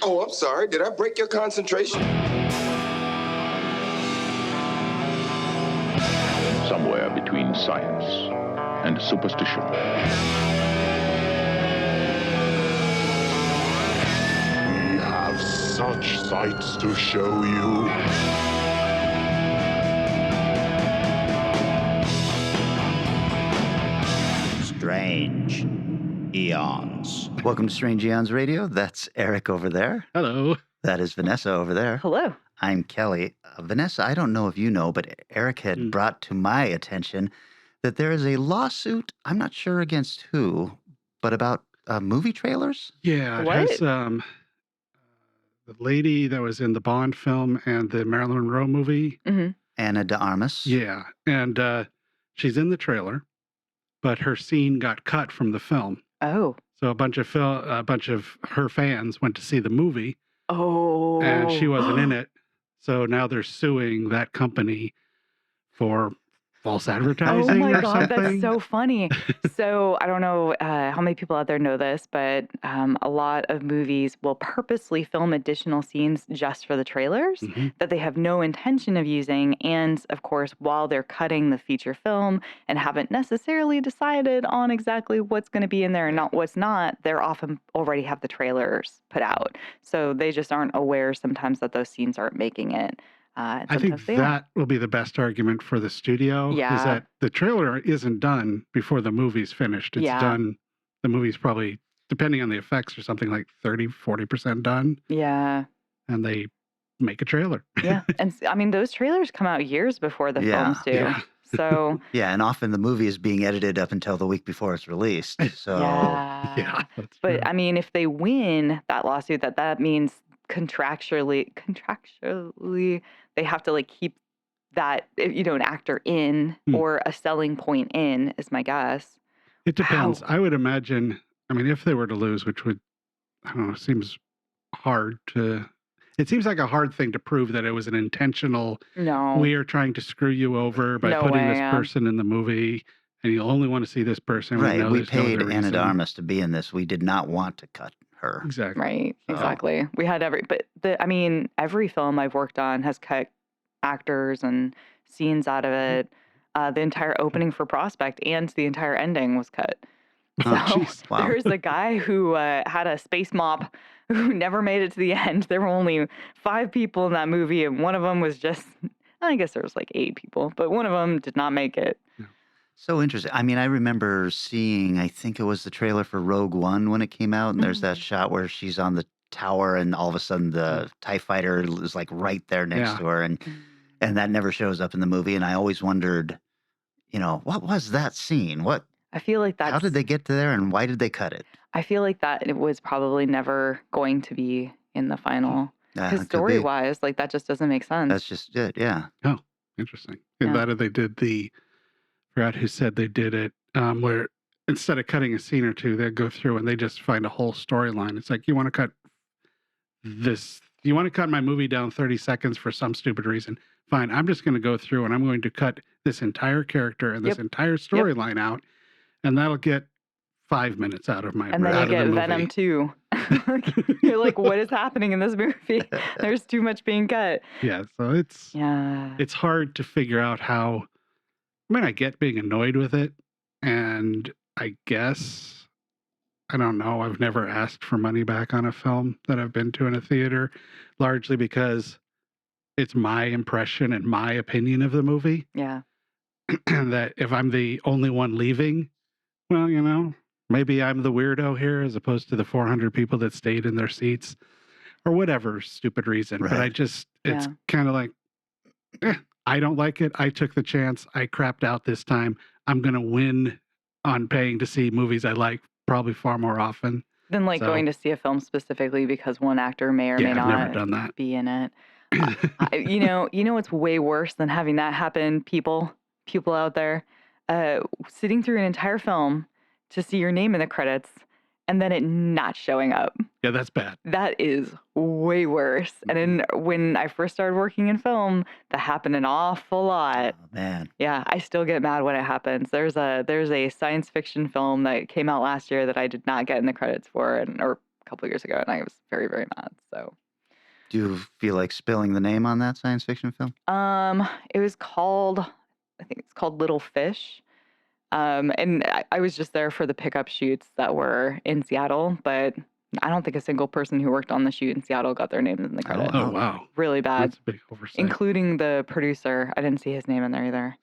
Oh, I'm sorry. Did I break your concentration? Somewhere between science and superstition. We have such sights to show you. Strange Eons. Welcome to Strange Eons Radio. That's Eric over there. Hello. That is Vanessa over there. Hello. I'm Kelly. Vanessa, I don't know if you know, but Eric had brought to my attention that there is a lawsuit, I'm not sure against who, but about movie trailers? Yeah, it What? has the lady that was in the Bond film and the Marilyn Monroe movie. Mm-hmm. Anna de Armas. Yeah, and she's in the trailer, but her scene got cut from the film. Oh. So a bunch of her fans went to see the movie, Oh. and she wasn't in it. So now they're suing that company for false Oh advertising my or God, something. that's so funny. So I don't know how many people out there know this, but a lot of movies will purposely film additional scenes just for the trailers that they have no intention of using. And of course, while they're cutting the feature film and haven't necessarily decided on exactly what's going to be in there and not what's not, they're often already have the trailers put out. So they just aren't aware sometimes that those scenes aren't making it. I think Sometimes they are. that will be the best argument for the studio, is Yeah. that the trailer isn't done before the movie's finished. It's Yeah. done, the movie's probably, depending on the effects, or something like 30-40% done, Yeah. and they make a trailer. Yeah. And I mean, those trailers come out years before the Yeah. films do. Yeah. So, Yeah, and often the movie is being edited up until the week before it's released. So yeah. Yeah, that's true. But I mean, if they win that lawsuit, that means contractually, they have to like keep that, an actor in or a selling point in, is my guess. It depends. Wow. I would imagine, I mean, if they were to lose, which would, I don't know, seems like a hard thing to prove that it was an intentional, No. we are trying to screw you over by No putting way, this person in the movie, and you'll only want to see this person. right, know we there's no paid other Anna de reason. Armas to be in this. We did not want to cut her. Exactly. Right. So- Exactly. We had every film I've worked on has cut actors and scenes out of it. The entire opening for Prospect and the entire ending was cut. So Oh, jeez. Wow. there's a guy who had a space mop who never made it to the end. There were only 5 people in that movie, and one of them was I guess there was like 8 people, but one of them did not make it. So interesting. I mean, I remember seeing, I think it was the trailer for Rogue One when it came out, and there's that shot where she's on the tower, and all of a sudden the TIE fighter is like right there next Yeah. to her, and that never shows up in the movie. And I always wondered, what was that scene? I feel like How did they get to there, and why did they cut it? I feel like that it was probably never going to be in the final. It Because could be. story-wise, like that just doesn't make sense. That's just it. Yeah. Oh, interesting. And Yeah. that they did forgot who said they did it, where instead of cutting a scene or two, they'd go through and they just find a whole storyline. It's like, you want to cut my movie down 30 seconds for some stupid reason. Fine, I'm just going to go through and I'm going to cut this entire character and this Yep. entire storyline out, and that'll get 5 minutes out of my And then out you of the get movie. Venom too. You're like, what is happening in this movie? There's too much being cut. Yeah, so it's Yeah. it's hard to figure out how. I mean, I get being annoyed with it, and I guess, I don't know, I've never asked for money back on a film that I've been to in a theater, largely because it's my impression and my opinion of the movie, Yeah. and that if I'm the only one leaving, well, maybe I'm the weirdo here as opposed to the 400 people that stayed in their seats, or whatever stupid reason. But Right. it's Yeah. kind of like, I don't like it. I took the chance. I crapped out this time. I'm going to win on paying to see movies I like probably far more often. Then like So- going to see a film specifically because one actor may or may Yeah, I've not never done that. be in it. You know what's way worse than having that happen, people out there, sitting through an entire film to see your name in the credits and then it not showing up. Yeah, that's bad. That is way worse. And when I first started working in film, that happened an awful lot. Oh, man. Yeah, I still get mad when it happens. There's a science fiction film that came out last year that I did not get in the credits for, or couple years ago, and I was very, very mad. So, Do you feel like spilling the name on that science fiction film? it was called, I think it's called Little Fish. And I was just there for the pickup shoots that were in Seattle, but I don't think a single person who worked on the shoot in Seattle got their names in the credit. Oh, wow. Really bad. That's a big oversight. Including the producer. I didn't see his name in there either.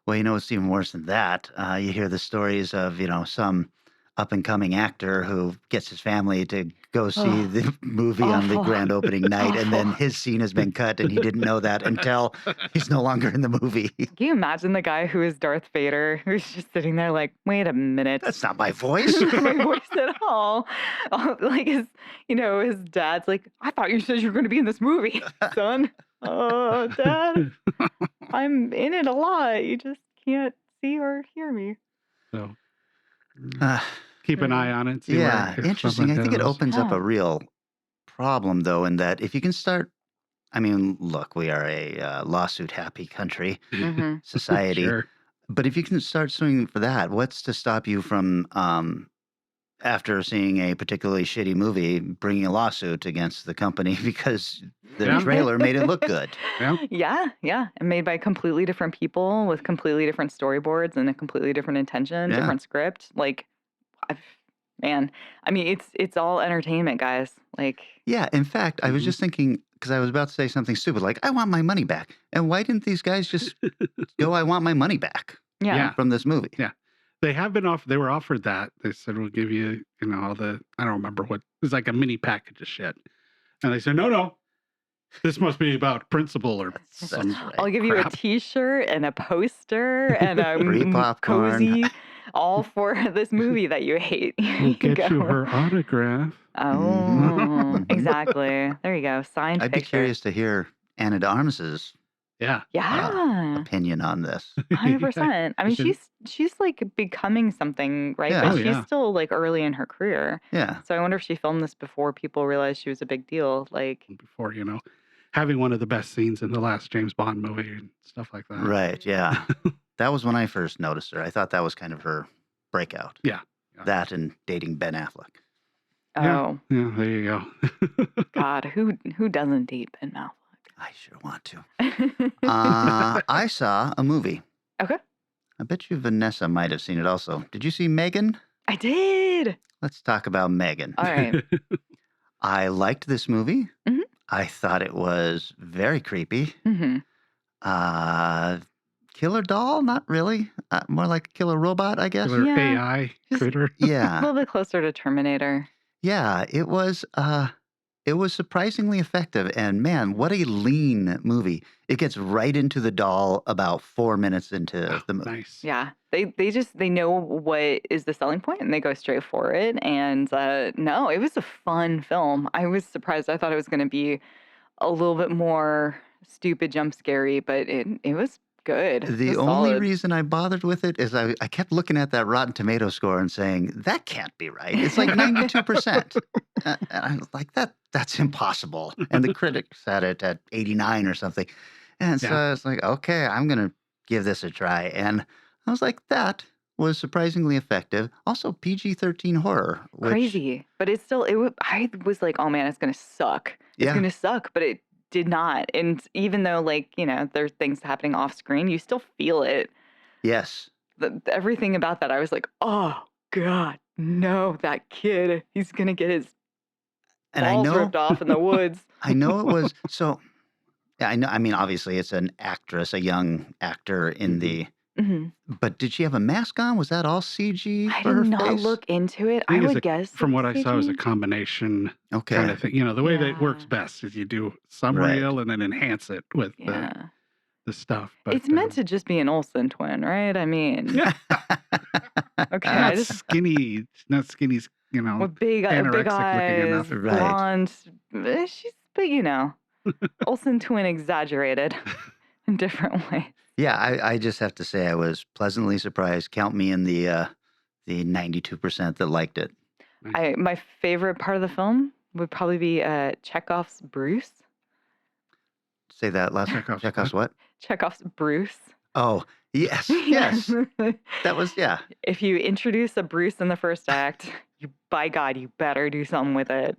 Well, you know, it's even worse than that. You hear the stories of, some up-and-coming actor who gets his family to go see the movie on the Awful. grand opening night, and then Awful. his scene has been cut, and he didn't know that until he's no longer in the movie. Can you imagine the guy who is Darth Vader, who's just sitting there like, wait a minute. That's not my voice. Not my voice at all. Like his dad's like, I thought you said you were going to be in this movie, son. Oh, Dad, I'm in it a lot. You just can't see or hear me. So Uh, keep an eye on it. See yeah, where interesting. I think it goes. opens up Yeah. a real problem, though, in that if you can start, I mean, look, we are a lawsuit-happy country, Hmm. society. Sure. But if you can start suing for that, what's to stop you from, after seeing a particularly shitty movie, bringing a lawsuit against the company because the Yeah. trailer made it look good? Yeah. Yeah. And made by completely different people with completely different storyboards and a completely different intention, Yeah. different script. Like, man, I mean, it's all entertainment, guys. Like, Yeah, in fact, I was Mhm. just thinking, because I was about to say something stupid, like, I want my money back. And why didn't these guys just go, I want my money back yeah. Yeah. from this movie? Yeah. They have been they were offered that. They said, we'll give you, all I don't remember what, it was like a mini package of shit. And they said, no, this must be about principle or That's some right. I'll give you a crap. T-shirt and a poster and a Free popcorn. cozy, all for this movie that you hate. We'll get you Go. her autograph. Oh, Mhm. exactly. There you go. Signed I'd be picture. curious to hear Anna de Armas's Yeah. Yeah, opinion on this. 100%. I mean, should- she's like becoming something, right? Yeah. But Oh, she's yeah. still like early in her career. Yeah. So I wonder if she filmed this before people realized she was a big deal. Like, Before, having one of the best scenes in the last James Bond movie and stuff like that. Right. Yeah. That was when I first noticed her. I thought that was kind of her breakout. Yeah. That and dating Ben Affleck. oh Yeah, there you go. God, who doesn't date Ben Affleck? I sure want to. I saw a movie. Okay, I bet you Vanessa might have seen it also. Did you see M3GAN? I did. Let's talk about M3GAN. All right. I liked this movie. Mhm. I thought it was very creepy. Hmm. Killer doll? Not really. More like a killer robot, I guess. Killer Yeah. AI Just- critter. A Yeah. little bit closer to Terminator. Yeah, it was surprisingly effective, and man, what a lean movie. It gets right into the doll about 4 minutes into the movie. Nice. Yeah, they know what is the selling point and they go straight for it. And no, it was a fun film. I was surprised. I thought it was going to be a little bit more stupid, jump scary, but it was good. It The was only solid. reason I bothered with it is I kept looking at that Rotten Tomato score and saying, that can't be right. It's like 92%. And I was like, that's impossible. And the critics had it at 89 or something. And so Yeah. I was like, okay, I'm going to give this a try. And I was like, that was surprisingly effective. Also PG-13 horror. Which, Crazy, but it's still I was like, oh man, it's gonna suck. It's Yeah. gonna suck, but it did not. And even though there's things happening off screen, you still feel it. Yes. Everything about that, I was like, oh God, no, that kid, he's gonna get his And I balls know ripped off in the woods. I know it was so. Yeah, I know. I mean, obviously, it's an actress, a young actor in the. Hmm. But did she have a mask on? Was that all CG I for her did not face? look into it. I think I it's would guess From what I it's saw, it was a CG. combination Okay. kind of thing. The way that it works Yeah. best is you do some Right. real and then enhance it with Yeah, the stuff. But it's meant to just be an Olsen twin, right? I mean, Yeah. okay, I not just skinny, not skinny. with big anorexic looking eyes, enough. Right. blonde. She's but Olsen twin exaggerated in different ways. Yeah, I just have to say I was pleasantly surprised. Count me in the 92% that liked it. My favorite part of the film would probably be Chekhov's Bruce. Say that last. Chekhov's Chekhov's what? Chekhov's Bruce. Oh, Yes, yes. That was, yeah. If you introduce a Bruce in the first act, by God, you better do something with it.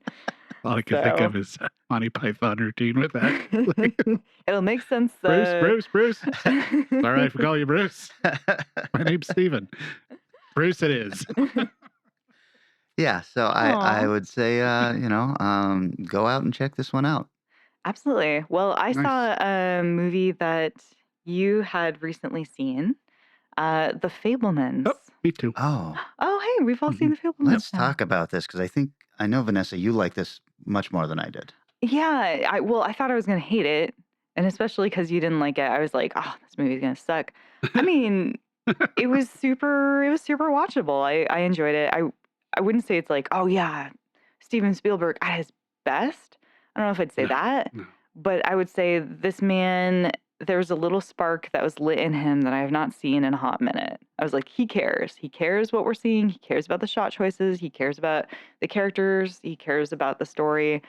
All I can think So of is Monty Python routine with that. it'll make sense. Bruce. Sorry, I forgot you, Bruce. My name's Steven. Bruce it is. Yeah, so I Aw. would say, go out and check this one out. Absolutely. Well, I Nice. saw a movie that you had recently seen, The Fabelmans. Oh, me too. Oh, Oh, hey, we've all seen The Fabelmans let's now. talk about this because I know, Vanessa, you like this much more than I did. Yeah, I thought I was gonna hate it, and especially because you didn't like it, I was like, oh, this movie's gonna suck. I mean, it was super watchable. I enjoyed it. I wouldn't say it's like, oh yeah, Steven Spielberg at his best. I don't know if I'd say that, No. but I would say this man, there's a little spark that was lit in him that I have not seen in a hot minute. I was like, he cares. He cares what we're seeing. He cares about the shot choices. He cares about the characters. He cares about the story.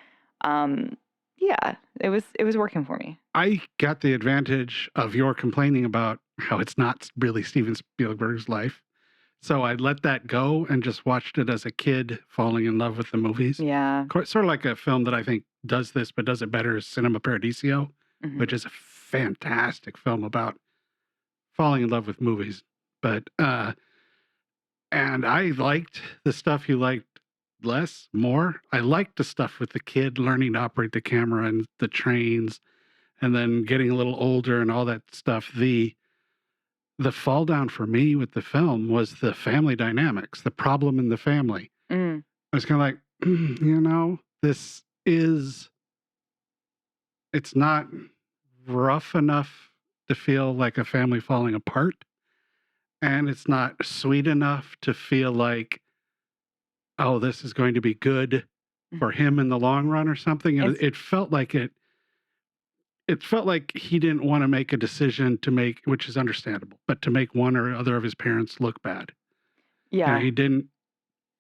Yeah, it was working for me. I got the advantage of your complaining about how it's not really Steven Spielberg's life. So I let that go and just watched it as a kid falling in love with the movies. Yeah. Sort of like a film that I think does this, but does it better is Cinema Paradiso, Mhm. which is a fantastic film about falling in love with movies. But, and I liked the stuff you liked more. I liked the stuff with the kid learning to operate the camera and the trains and then getting a little older and all that stuff. The fall down for me with the film was the family dynamics, the problem in the family. Mm. I was kind of like, it's not rough enough to feel like a family falling apart. And it's not sweet enough to feel like, oh, this is going to be good for him in the long run or something. And It's- it felt like it felt like he didn't want to make a decision to make, which is understandable, but to make one or other of his parents look bad. Yeah. He didn't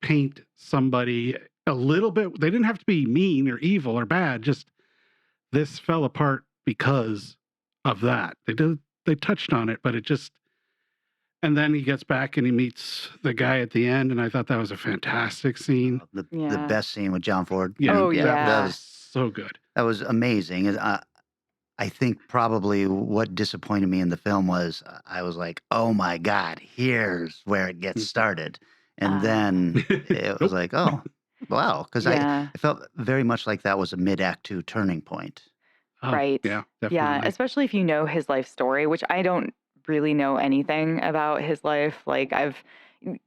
paint somebody a little bit. They didn't have to be mean or evil or bad. Just this fell apart because of that. They touched on it, but it just, and then he gets back and he meets the guy at the end. And I thought that was a fantastic scene. The Yeah. best scene with John Ford. Yeah. Oh, that yeah. was So good. that was amazing. And I think probably what disappointed me in the film was I was like, oh my God, here's where it gets started. And then it was Nope. like, oh, wow. Because Yeah. I felt very much like that was a mid-act 2 turning point. Oh, Right. Yeah, definitely. Yeah, especially if you know his life story, which I don't really know anything about his life. Like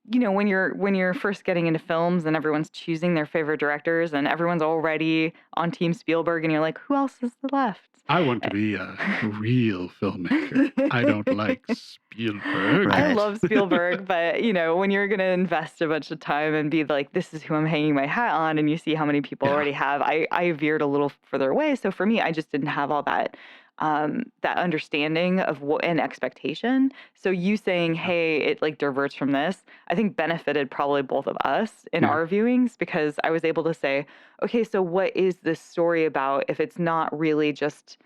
when you're first getting into films and everyone's choosing their favorite directors and everyone's already on Team Spielberg and you're like, who else is left? I want to be a real filmmaker. I don't like Spielberg. I Right. love Spielberg, but when you're gonna invest a bunch of time and be like, this is who I'm hanging my hat on, and you see how many people Yeah. already have, I veered a little further away. So for me, I just didn't have all that that understanding of what an expectation. So you saying, hey, it like diverts from this, I think benefited probably both of us in Yeah. our viewings because I was able to say, okay, so what is this story about if it's not really just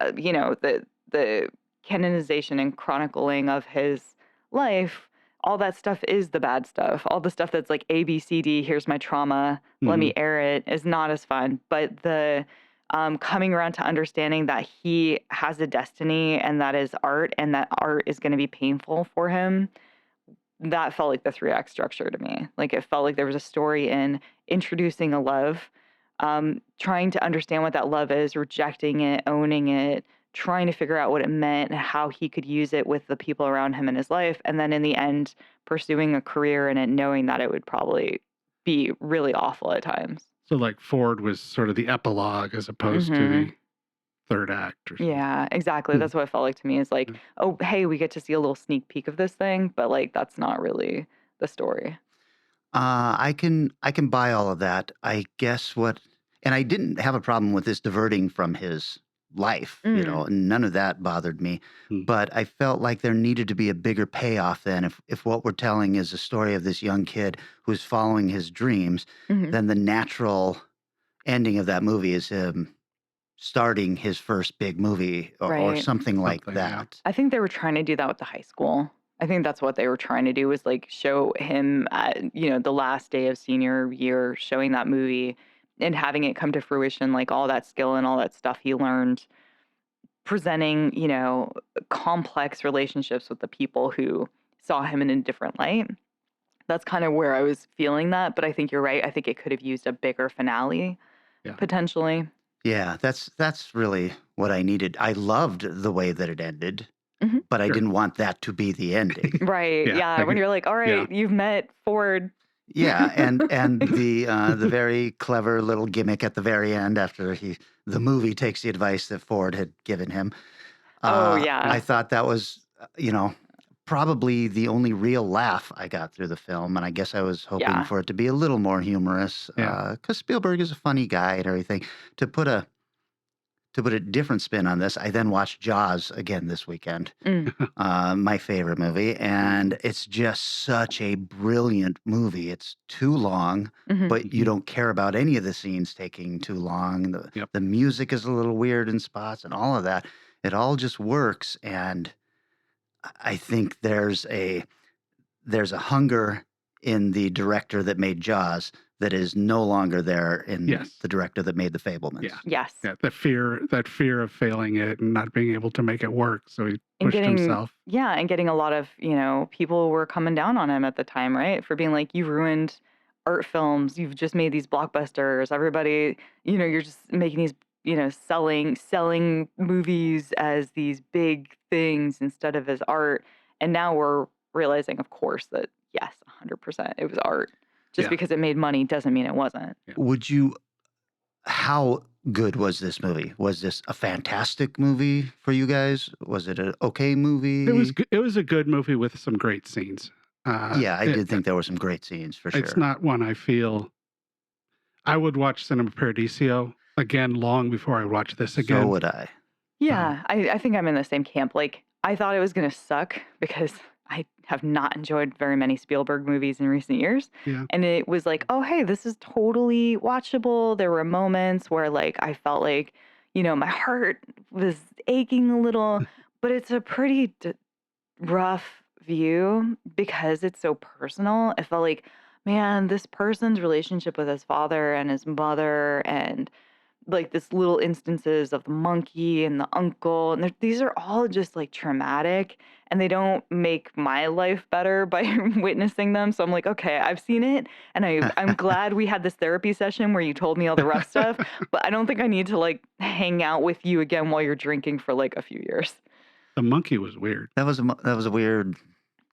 the canonization and chronicling of his life? All that stuff is the bad stuff. All the stuff that's like A, B, C, D, here's my trauma, let me air it, is not as fun. But the coming around to understanding that he has a destiny and that is art and that art is going to be painful for him, that felt like the 3-act structure to me. Like it felt like there was a story in introducing a love, trying to understand what that love is, rejecting it, owning it, trying to figure out what it meant and how he could use it with the people around him in his life. And then in the end, pursuing a career in it, knowing that it would probably be really awful at times. So like Ford was sort of the epilogue as opposed to the third act or something. Yeah, exactly. Hmm. That's what it felt like to me is like, oh, hey, we get to see a little sneak peek of this thing, but like that's not really the story. I can buy all of that. I guess and I didn't have a problem with this diverting from his life, and none of that bothered me. But I felt like there needed to be a bigger payoff then. If what we're telling is a story of this young kid who's following his dreams, then the natural ending of that movie is him starting his first big movie or Right. something like Something, yeah. that. I think they were trying to do that with the high school. I think that's what they were trying to do was like show him at, the last day of senior year, showing that movie and having it come to fruition, like all that skill and all that stuff he learned, presenting, complex relationships with the people who saw him in a different light. That's kind of where I was feeling that, but I think you're right. I think it could have used a bigger finale, Yeah. potentially. Yeah, that's really what I needed. I loved the way that it ended, Mhm. but I Sure. didn't want that to be the ending. Right. Yeah, Yeah. I When get- you're like, all right, you've met Ford. Yeah, and the very clever little gimmick at the very end after the movie takes the advice that Ford had given him. Oh, yeah. I thought that was probably the only real laugh I got through the film, and I guess I was hoping Yeah. for it to be a little more humorous. Yeah. Because Spielberg is a funny guy and everything. To put a different spin on this, I then watched Jaws again this weekend. My favorite movie, and it's just such a brilliant movie. It's too long, Mhm. but you don't care about any of the scenes taking too long. Yep. The music is a little weird in spots and all of that. It all just works, and I think there's a hunger in the director that made Jaws that is no longer there in Yes. the director that made The Fabelmans. Yeah. Yes. Yeah, that fear of failing it and not being able to make it work. So he And pushed himself. and getting a lot of, people were coming down on him at the time, right? For being like, you ruined art films. You've just made these blockbusters. Everybody, you're just making these, selling movies as these big things instead of as art. And now we're realizing, of course, that yes, 100% it was art. Just Yeah. because it made money doesn't mean it wasn't. How good was this movie? Was this a fantastic movie for you guys? Was it an okay movie? It was a good movie with some great scenes. Yeah, I did think there were some great scenes for sure. It's not one I feel I would watch Cinema Paradiso again long before I watch this again. So would I. Yeah, I think I'm in the same camp. Like, I thought it was going to suck because I have not enjoyed very many Spielberg movies in recent years. Yeah. And it was like, oh, hey, this is totally watchable. There were moments where, like, I felt like, my heart was aching a little, but it's a pretty rough view because it's so personal. I felt like, man, this person's relationship with his father and his mother and like this little instances of the monkey and the uncle and these are all just like traumatic and they don't make my life better by witnessing them. So I'm like, okay, I've seen it and I'm glad we had this therapy session where you told me all the rough stuff, but I don't think I need to like hang out with you again while you're drinking for like a few years. The monkey was weird. That was a weird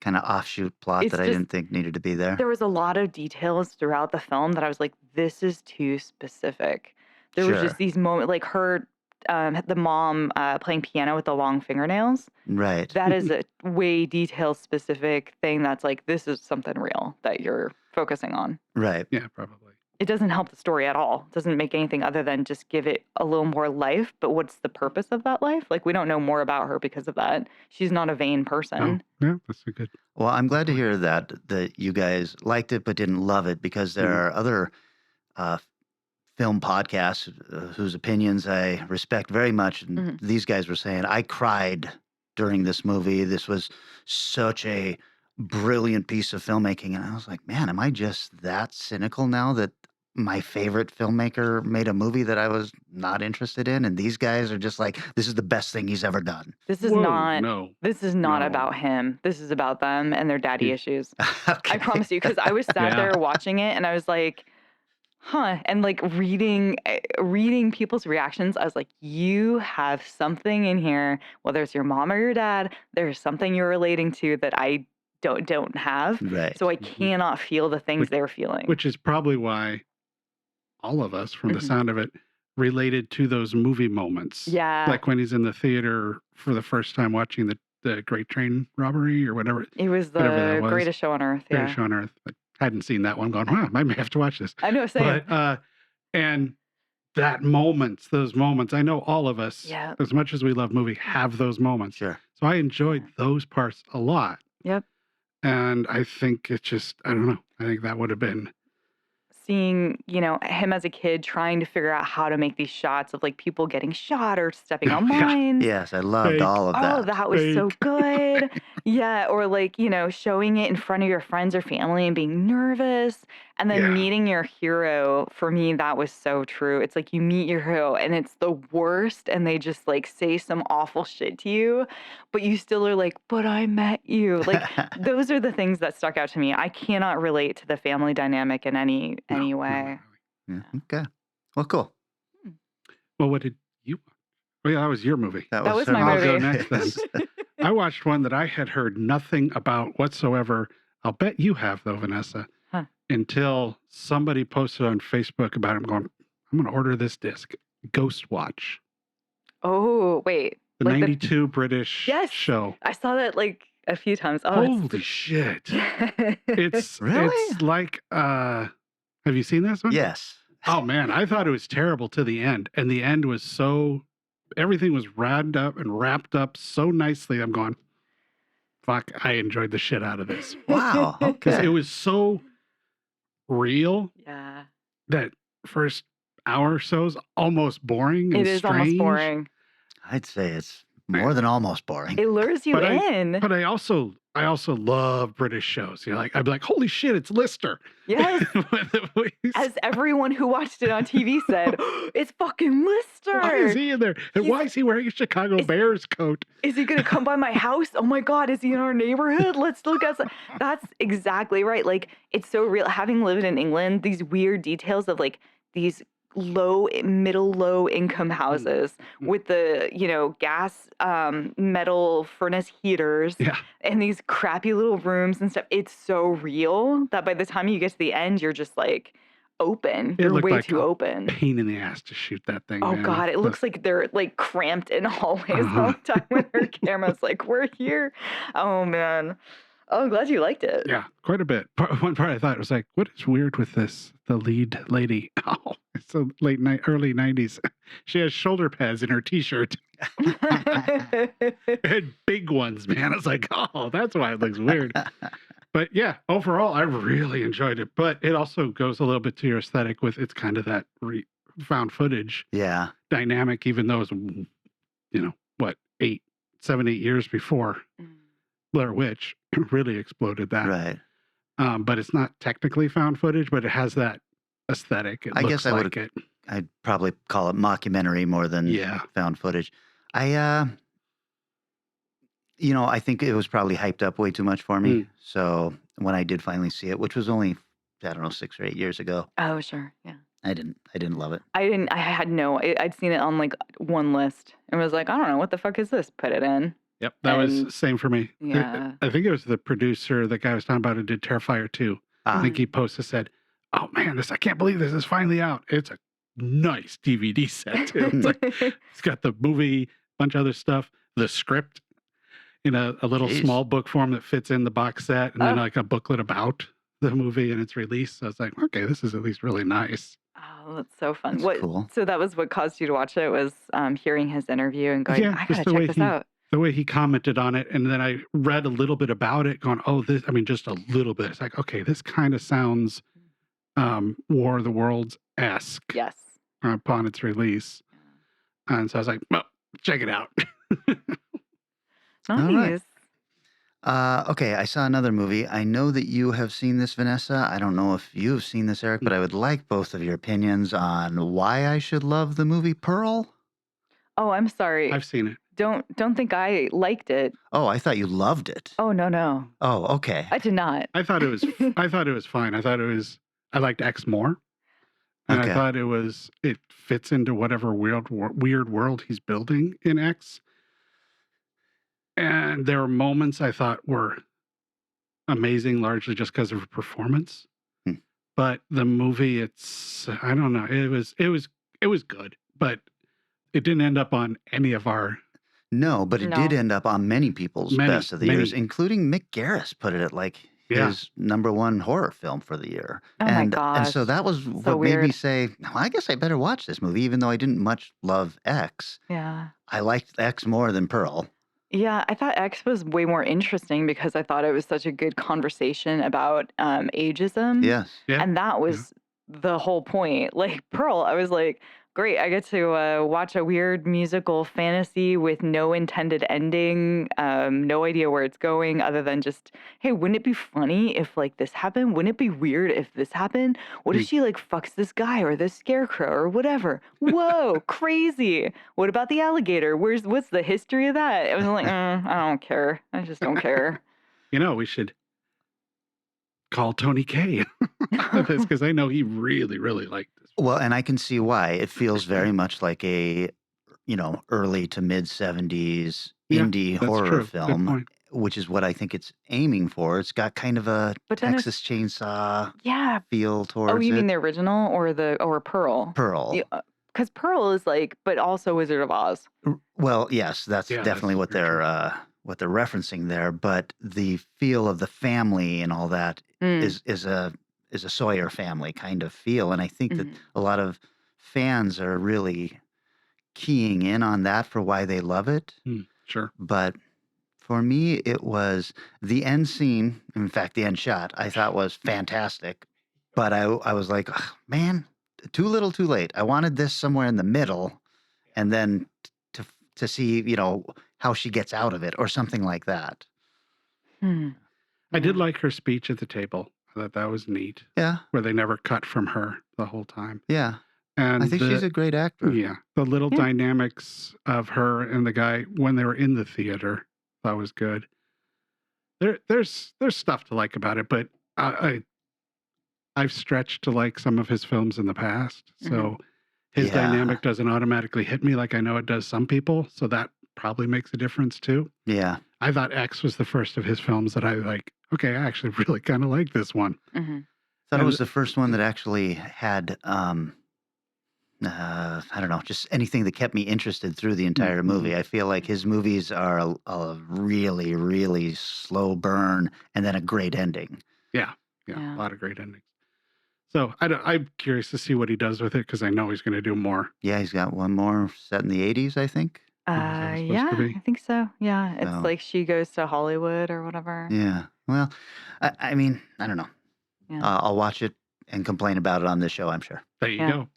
kind of offshoot plot It's that I just- didn't think needed to be there. There was a lot of details throughout the film that I was like, this is too specific. There was Sure. just these moments, like her, the mom playing piano with the long fingernails. Right. That is a way detail specific thing that's like, this is something real that you're focusing on. Right. Yeah, probably. It doesn't help the story at all. It doesn't make anything other than just give it a little more life. But what's the purpose of that life? Like, we don't know more about her because of that. She's not a vain person. Oh, yeah, that's a good. Well, I'm glad to hear that you guys liked it but didn't love it, because there are other film podcasts whose opinions I respect very much. And these guys were saying, I cried during this movie. This was such a brilliant piece of filmmaking. And I was like, man, am I just that cynical now that my favorite filmmaker made a movie that I was not interested in? And these guys are just like, this is the best thing he's ever done. This is Whoa, not. no. This is not No. about him. This is about them and their daddy issues. Okay. I promise you, because I was sat Yeah. there watching it and I was like, huh, and like reading people's reactions. I was like, you have something in here, whether it's your mom or your dad, there's something you're relating to that I don't have. Right. So I cannot feel the things they're feeling. Which is probably why all of us, from the Mhm. sound of it, related to those movie moments. Yeah. Like when he's in the theater for the first time watching the Great Train Robbery or whatever. It was whatever that the was. greatest show on earth. Yeah. Greatest Show on Earth. I hadn't seen that one. Going, wow, I may have to watch this. I know, same. But and those moments, I know all of us, Yeah. as much as we love movie, have those moments. Sure. So I enjoyed those parts a lot. Yep. And I think it's just, I don't know. I think that would have been seeing, him as a kid trying to figure out how to make these shots of like people getting shot or stepping on Yeah. mines. Yes, I loved Fake. all of Oh, that. that was so Fake. good. Yeah, or like, showing it in front of your friends or family and being nervous and then Yeah. meeting your hero. For me, that was so true. It's like you meet your hero and it's the worst and they just like say some awful shit to you, but you still are like, but I met you. Like those are the things that stuck out to me. I cannot relate to the family dynamic in any No, not way. really. Yeah, okay. Well, cool. Well, what did you watch? Oh, yeah, that was your movie. That was certainly my I'll go movie. next then. his. I watched one that I had heard nothing about whatsoever. I'll bet you have, though, Vanessa, Huh. until somebody posted on Facebook about it. I'm going, I'm going to order this disc. Ghost Watch, Oh, wait. the Like 92 British Yes. show. I saw that like a few times. Oh, Holy shit. It's Really? It's like, have you seen this one? Yes. Oh, man. I thought it was terrible to the end. And the end was so, everything was wrapped up so nicely. I'm going, fuck, I enjoyed the shit out of this. Wow. Because Okay. it was so real Yeah. that first hour or so is almost boring and It is strange. almost boring. I'd say it's more than almost boring. It lures you But in. But I also love British shows. Like I'd be like, holy shit, it's Lister. Yes. With the voice. As everyone who watched it on TV said, it's fucking Lister. Why is he in there? And why is he wearing a Chicago Bears coat? Is he going to come by my house? Oh my God, is he in our neighborhood? Let's look at That's exactly right. Like, it's so real. Having lived in England, these weird details of like these low income houses with the, gas metal furnace heaters Yeah. and these crappy little rooms and stuff. It's so real that by the time you get to the end, you're just like open. It You're looked way like too a open. pain in the ass to shoot that thing. Oh man. God, it looks like they're like cramped in hallways all the time when their camera's like, we're here. Oh man. Oh, I'm glad you liked it. Yeah, quite a bit. One part I thought was like, what is weird with this? The lead lady. Oh, it's a early 90s. She has shoulder pads in her t-shirt. And big ones, man. I was like, oh, that's why it looks weird. But yeah, overall, I really enjoyed it. But it also goes a little bit to your aesthetic with it's kind of that found footage Yeah. dynamic, even though it's, 7, 8 years before Blair Witch really exploded that. Right. But it's not technically found footage, but it has that aesthetic. It I looks guess I like would- it. I'd probably call it mockumentary more than Yeah. found footage. I think it was probably hyped up way too much for me. So when I did finally see it, which was only, I don't know, 6 or 8 years ago, Oh, sure. Yeah. I didn't love it. I'd seen it on like one list and was like, I don't know, what the fuck is this? Put it in. Yep, that And- was same for me. Yeah. I think it was the producer, the guy I was talking about who did Terrifier 2. I Ah, think he posted, said, oh man, I can't believe this is finally out. It's a nice DVD set too. It's like, it's got the movie, bunch of other stuff, the script in a little Jeez. small book form that fits in the box set, and then Oh. like a booklet about the movie and its release. So I was like, okay, this is at least really nice. Oh, that's so fun. That's cool. So that was what caused you to watch it, was hearing his interview and going, Yeah, I just gotta the way check this he- out. The way he commented on it, and then I read a little bit about it, going, oh, just a little bit. It's like, okay, this kind of sounds War of the Worlds-esque Yes. upon its release. And so I was like, well, check it out. Nice. right. Okay, I saw another movie. I know that you have seen this, Vanessa. I don't know if you've seen this, Eric, but I would like both of your opinions on why I should love the movie Pearl. Oh, I'm sorry. I've seen it. Don't think I liked it. Oh, I thought you loved it. Oh, no. Oh, okay. I did not. I thought it was fine. I liked X more. And Okay. I thought it fits into whatever weird world he's building in X. And there were moments I thought were amazing, largely just because of her performance. Hmm. But the movie, I don't know. It was good, but it didn't end up on any of our. No, but it did No. end up on many people's Many, best of the years, many. including Mick Garris put it at like Yeah. his #1 horror film for the year. Oh my And gosh. so that was what made me weird. say, well, I guess I better watch this movie, even though I didn't much love X. Yeah. I liked X more than Pearl. Yeah, I thought X was way more interesting because I thought it was such a good conversation about ageism. Yes. Yeah. And that was the whole point. Like Pearl, I was like, great, I get to watch a weird musical fantasy with no intended ending, no idea where it's going other than just, hey, wouldn't it be funny if like this happened? Wouldn't it be weird if this happened? What if Mm. she like fucks this guy or this scarecrow or whatever? Whoa, crazy. What about the alligator? What's the history of that? I was like, I don't care. I just don't care. We should call Tony Kaye on this because I know he really, really liked this. Well, and I can see why. It feels very much like a, early to mid 70s Yeah, indie that's horror true. Good film, point. which is what I think it's aiming for. It's got kind of a But then Texas Chainsaw yeah. feel Oh, towards you mean it. the original or Pearl? Pearl. Because Pearl is like, but also Wizard of Oz. Well, yes, that's Yeah, definitely that's what they're referencing there. But the feel of the family and all that is a Sawyer family kind of feel, and I think that a lot of fans are really keying in on that for why they love it. Sure. But for me, it was the end scene. In fact, the end shot I thought was fantastic. But I was like, "Ugh, man, too little, too late. I wanted this somewhere in the middle, and then to see how she gets out of it or something like that." I did like her speech at the table. I thought that was neat. Yeah, Where they never cut from her the whole time. yeah. And I think she's a great actor. Yeah. The little dynamics of her and the guy when they were in the theater, that was good. There's stuff to like about it, but I've stretched to like some of his films in the past. So his dynamic doesn't automatically hit me like I know it does some people. So that probably makes a difference too. Yeah. I thought X was the first of his films that I like, okay, I actually really kind of like this one. Thought it was the first one that actually had I don't know, just anything that kept me interested through the entire movie. I feel like his movies are a really, really slow burn and then a great ending. Yeah, a lot of great endings. So I'm curious to see what he does with it because I know he's going to do more. Yeah, he's got one more set in the 80s, I think. Yeah, I think so. Yeah, it's like she goes to Hollywood or whatever. Yeah. Well, I mean, I don't know. Yeah. I'll watch it and complain about it on this show, I'm sure. There you go.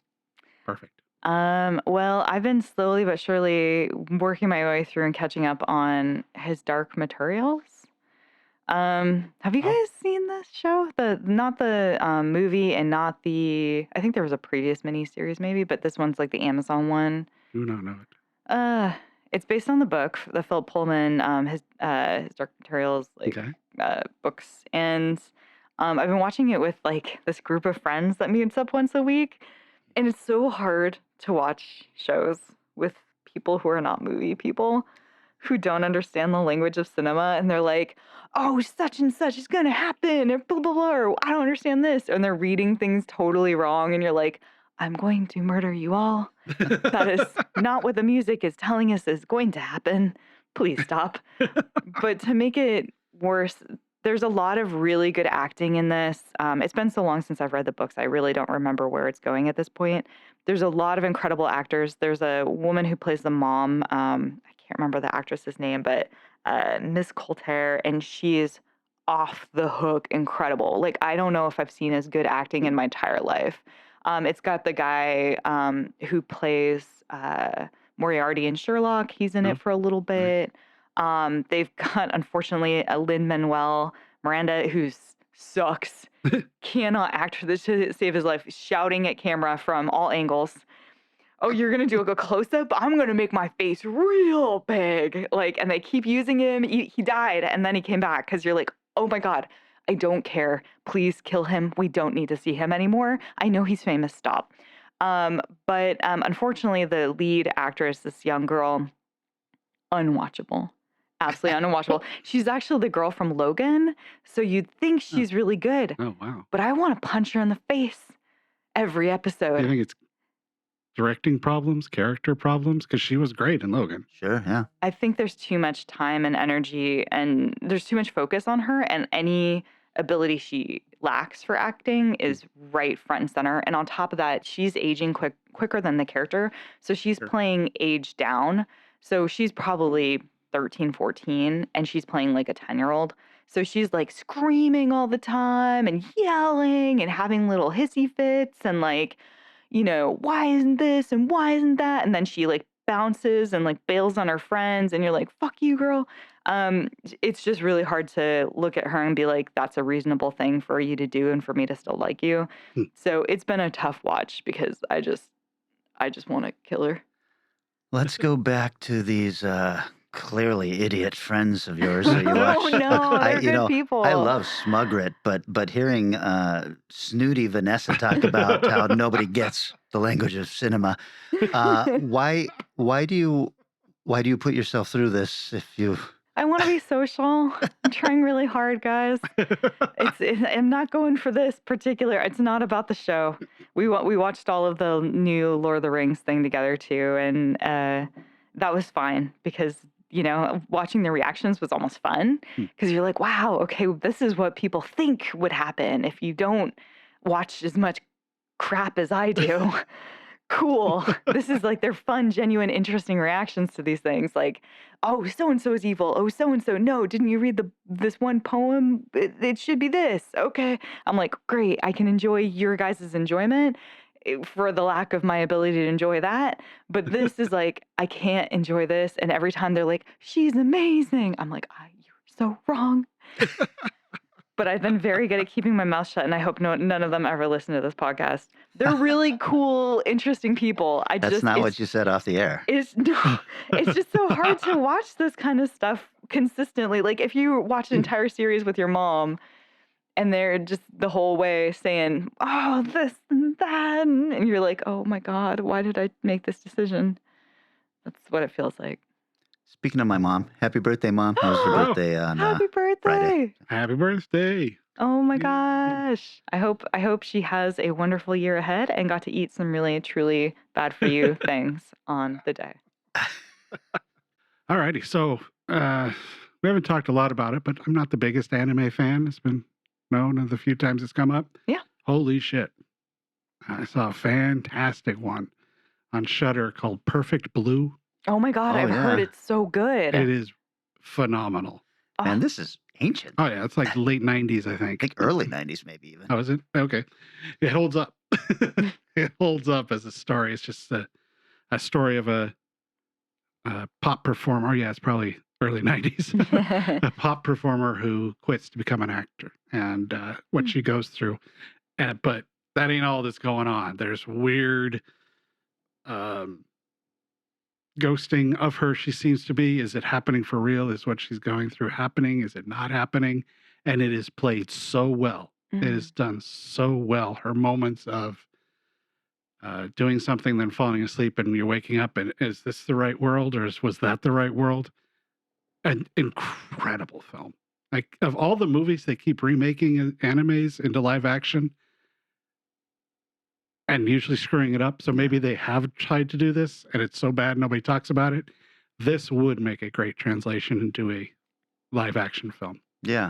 Perfect. Well, I've been slowly but surely working my way through and catching up on his Dark Materials. Have you guys seen this show? Not the movie and not the, I think there was a previous miniseries maybe, but this one's like the Amazon one. Do not know it. It's based on the book, the Philip Pullman, his Dark Materials books, and I've been watching it with like this group of friends that meets up once a week, and it's so hard to watch shows with people who are not movie people, who don't understand the language of cinema, and they're like, "Oh, such and such is gonna happen," or blah blah blah, or "I don't understand this," and they're reading things totally wrong, and you're like, "I'm going to murder you all. That is not what the music is telling us is going to happen. Please stop." But to make it worse, there's a lot of really good acting in this. It's been so long since I've read the books, I really don't remember where it's going at this point. There's a lot of incredible actors. There's a woman who plays the mom. I can't remember the actress's name, but Miss Coulter, and she is off the hook incredible. Like, I don't know if I've seen as good acting in my entire life. It's got the guy who plays Moriarty in Sherlock. He's in it for a little bit. They've got, unfortunately, Lin-Manuel Miranda, who sucks, cannot act to save his life, shouting at camera from all angles. "Oh, you're going to do a close-up? I'm going to make my face real big." Like, and they keep using him. He died, and then he came back because you're like, oh my God, I don't care. Please kill him. We don't need to see him anymore. I know he's famous. Stop. But unfortunately, the lead actress, this young girl, unwatchable. Absolutely unwatchable. She's actually the girl from Logan, so you'd think she's really good. Oh, wow. But I want to punch her in the face every episode. Do you think it's directing problems, character problems? Because she was great in Logan. Sure, yeah. I think there's too much time and energy, and there's too much focus on her, and any ability she lacks for acting is right front and center. And on top of that, she's aging quicker than the character. So she's playing age down. So she's probably 13, 14, and she's playing like a 10-year-old. So she's like screaming all the time and yelling and having little hissy fits and like, why isn't this and why isn't that? And then she like bounces and like bails on her friends and you're like, fuck you, girl. It's just really hard to look at her and be like, that's a reasonable thing for you to do and for me to still like you. So it's been a tough watch because I just want to kill her. Let's go back to these clearly idiot friends of yours that you watch. Oh no, they're good people. I love Smugrit, but hearing snooty Vanessa talk about how nobody gets the language of cinema, why do you put yourself through this if you? I want to be social. I'm trying really hard, guys. I'm not going for this particular. It's not about the show. We watched all of the new Lord of the Rings thing together too, and that was fine because watching the reactions was almost fun because you're like, wow, okay, this is what people think would happen if you don't watch as much crap as I do. Cool. This is like their fun, genuine, interesting reactions to these things. Like, oh, so-and-so is evil. Oh, so-and-so. No, didn't you read this one poem? It should be this. Okay. I'm like, great. I can enjoy your guys' enjoyment for the lack of my ability to enjoy that. But this is like, I can't enjoy this. And every time they're like, she's amazing. I'm like, you're so wrong. But I've been very good at keeping my mouth shut, and I hope none of them ever listen to this podcast. They're really cool, interesting people. That's not what you said off the air. It's just so hard to watch this kind of stuff consistently. Like if you watch an entire series with your mom, and they're just the whole way saying, "Oh, this and that," and you're like, "Oh my God, why did I make this decision?" That's what it feels like. Speaking of my mom, happy birthday, Mom. It was her birthday on Happy birthday. Friday. Happy birthday. Oh my gosh. I hope she has a wonderful year ahead and got to eat some really, truly bad for you things on the day. Alrighty. So we haven't talked a lot about it, but I'm not the biggest anime fan. It's been known of the few times it's come up. Yeah. Holy shit. I saw a fantastic one on Shudder called Perfect Blue. Oh my God, I've heard it's so good. It is phenomenal. Man, this is ancient. Oh, yeah. It's like late 90s, I think. I think early 90s, maybe even. Oh, is it? Okay. It holds up. It holds up as a story. It's just a story of a pop performer. Oh, yeah, it's probably early 90s. A pop performer who quits to become an actor and what she goes through. But that ain't all that's going on. There's weird ghosting of her. She seems to be. Is it happening for real? Is what she's going through happening? Is it not happening? And it is played so well. It is done so well. Her moments of doing something, then falling asleep, and you're waking up, and is this the right world, or was that the right world? An incredible film. Like, of all the movies they keep remaking animes into live action, and usually screwing it up. So maybe they have tried to do this and it's so bad nobody talks about it. This would make a great translation into a live action film. Yeah.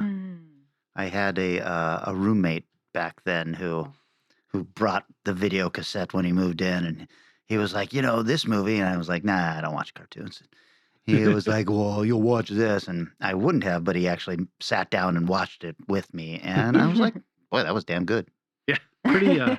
I had a roommate back then who brought the video cassette when he moved in, and he was like, this movie, and I was like, nah, I don't watch cartoons. He was like, well, you'll watch this, and I wouldn't have, but he actually sat down and watched it with me, and I was like, boy, that was damn good. Yeah,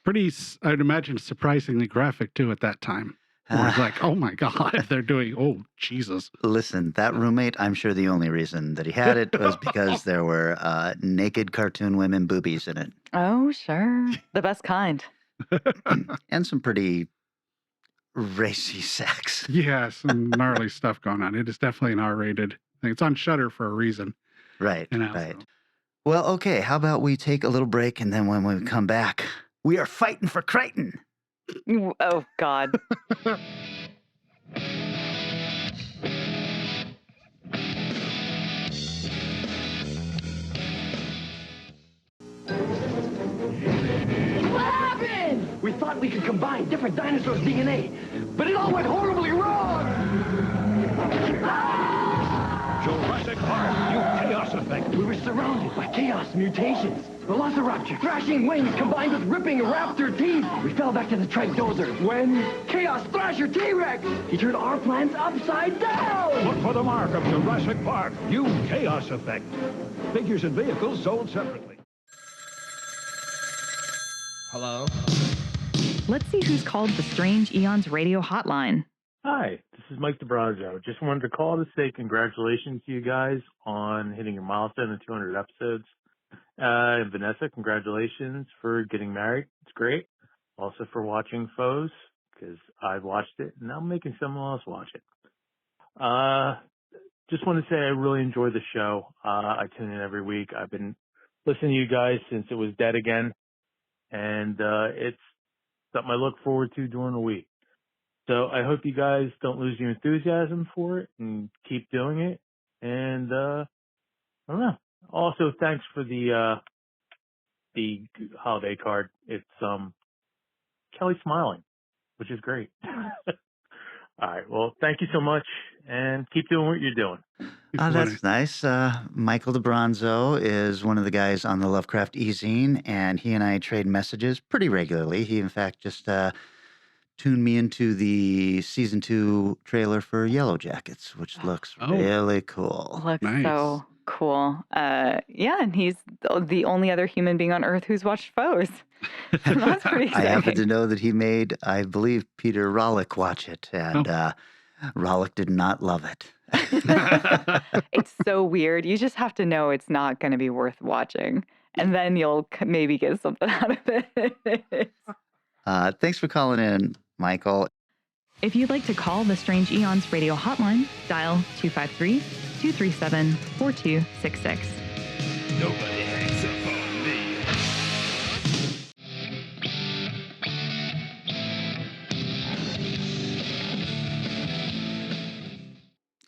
pretty. I'd imagine surprisingly graphic too at that time. Where it's like, oh my God, they're doing. Oh Jesus! Listen, that roommate. I'm sure the only reason that he had it was because there were naked cartoon women boobies in it. Oh sure, the best kind. And some pretty racy sex. Yeah, some gnarly stuff going on. It is definitely an R-rated thing. It's on Shudder for a reason. Right. Right. So. Well, okay. How about we take a little break, and then when we come back, we are fighting for Chrichton. Oh, God. What happened? We thought we could combine different dinosaurs' DNA, but it all went horribly wrong. Jurassic Park, you chaos effect. We were surrounded by chaos mutations. Velociraptor, thrashing wings combined with ripping raptor teeth. We fell back to the trike dozer when Chaos Thrasher T-Rex. He turned our plans upside down. Look for the mark of Jurassic Park. New Chaos Effect. Figures and vehicles sold separately. Hello? Let's see who's called the Strange Eons radio hotline. Hi, this is Mike DeBronzo. Just wanted to call to say congratulations to you guys on hitting your milestone of 200 episodes. And Vanessa, congratulations for getting married. It's great. Also for watching Foes, because I've watched it and I'm making someone else watch it. Just want to say I really enjoy the show. I tune in every week. I've been listening to you guys since it was dead again. And it's something I look forward to during the week. So I hope you guys don't lose your enthusiasm for it and keep doing it. And I don't know. Also, thanks for the holiday card. It's Kelly smiling, which is great. All right. Well, thank you so much, and keep doing what you're doing. Oh, that's nice. Michael DeBronzo is one of the guys on the Lovecraft e-zine, and he and I trade messages pretty regularly. He, in fact, just tuned me into the season 2 trailer for Yellow Jackets, which looks really cool. Looks so cool. Yeah, and he's the only other human being on Earth who's watched Foes. That's pretty exciting. I happen to know that he made, I believe, Peter Rollick watch it, and Rollick did not love it. It's so weird. You just have to know it's not going to be worth watching, and then you'll maybe get something out of it. Thanks for calling in, Michael. If you'd like to call the Strange Eons radio hotline, dial 253-237-4266. Nobody hangs up on me.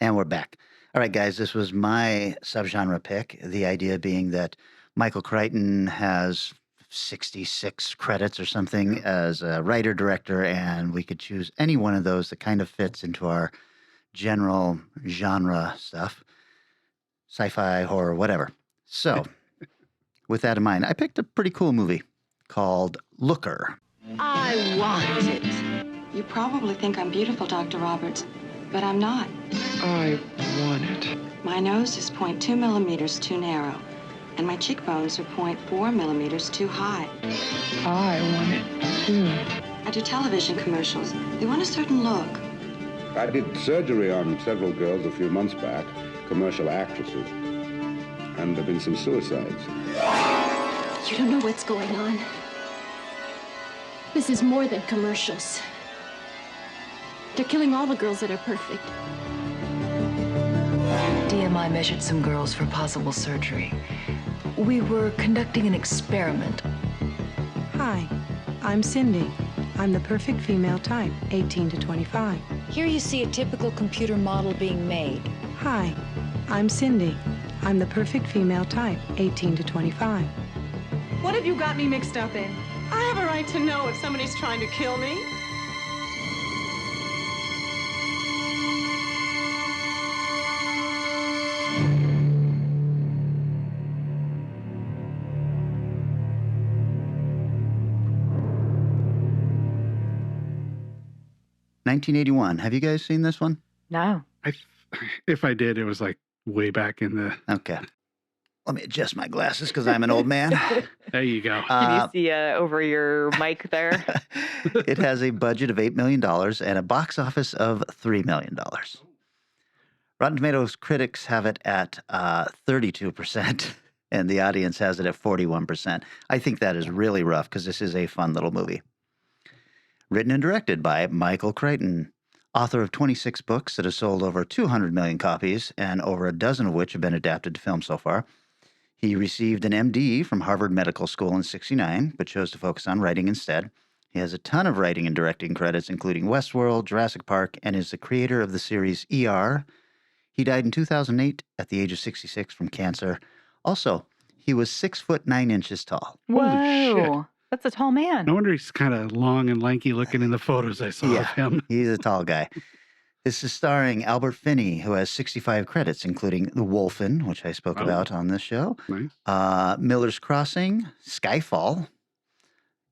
And we're back. All right, guys, this was my subgenre pick. The idea being that Michael Chrichton has 66 credits or something as a writer, director, and we could choose any one of those that kind of fits into our general genre stuff, sci-fi, horror, whatever. So with that in mind, I picked a pretty cool movie called Looker. I want it. You probably think I'm beautiful, Dr. Roberts, but I'm not. I want it. My nose is 0.2 millimeters too narrow, and my cheekbones are 0.4 millimeters too high. I want it too. I do television commercials. They want a certain look. I did surgery on several girls a few months back, commercial actresses, and there have been some suicides. You don't know what's going on. This is more than commercials. They're killing all the girls that are perfect. DMI measured some girls for possible surgery. We were conducting an experiment. Hi, I'm Cindy. I'm the perfect female type, 18 to 25. Here you see a typical computer model being made. Hi, I'm Cindy. I'm the perfect female type, 18 to 25. What have you got me mixed up in? I have a right to know if somebody's trying to kill me. $1981. Have you guys seen this one? No. If I did, it was like way back in the... Okay. Let me adjust my glasses because I'm an old man. There you go. Can you see over your mic there? It has a budget of $8 million and a box office of $3 million. Rotten Tomatoes critics have it at 32%, and the audience has it at 41%. I think that is really rough because this is a fun little movie. Written and directed by Michael Chrichton, author of 26 books that have sold over 200 million copies, and over a dozen of which have been adapted to film so far. He received an MD from Harvard Medical School in '69, but chose to focus on writing instead. He has a ton of writing and directing credits, including Westworld, Jurassic Park, and is the creator of the series ER. He died in 2008 at the age of 66 from cancer. Also, he was 6'9" tall. Whoa. Holy shit. That's a tall man. No wonder he's kind of long and lanky looking in the photos I saw of him. He's a tall guy. This is starring Albert Finney, who has 65 credits, including The Wolfen, which I spoke about on this show, Miller's Crossing, Skyfall.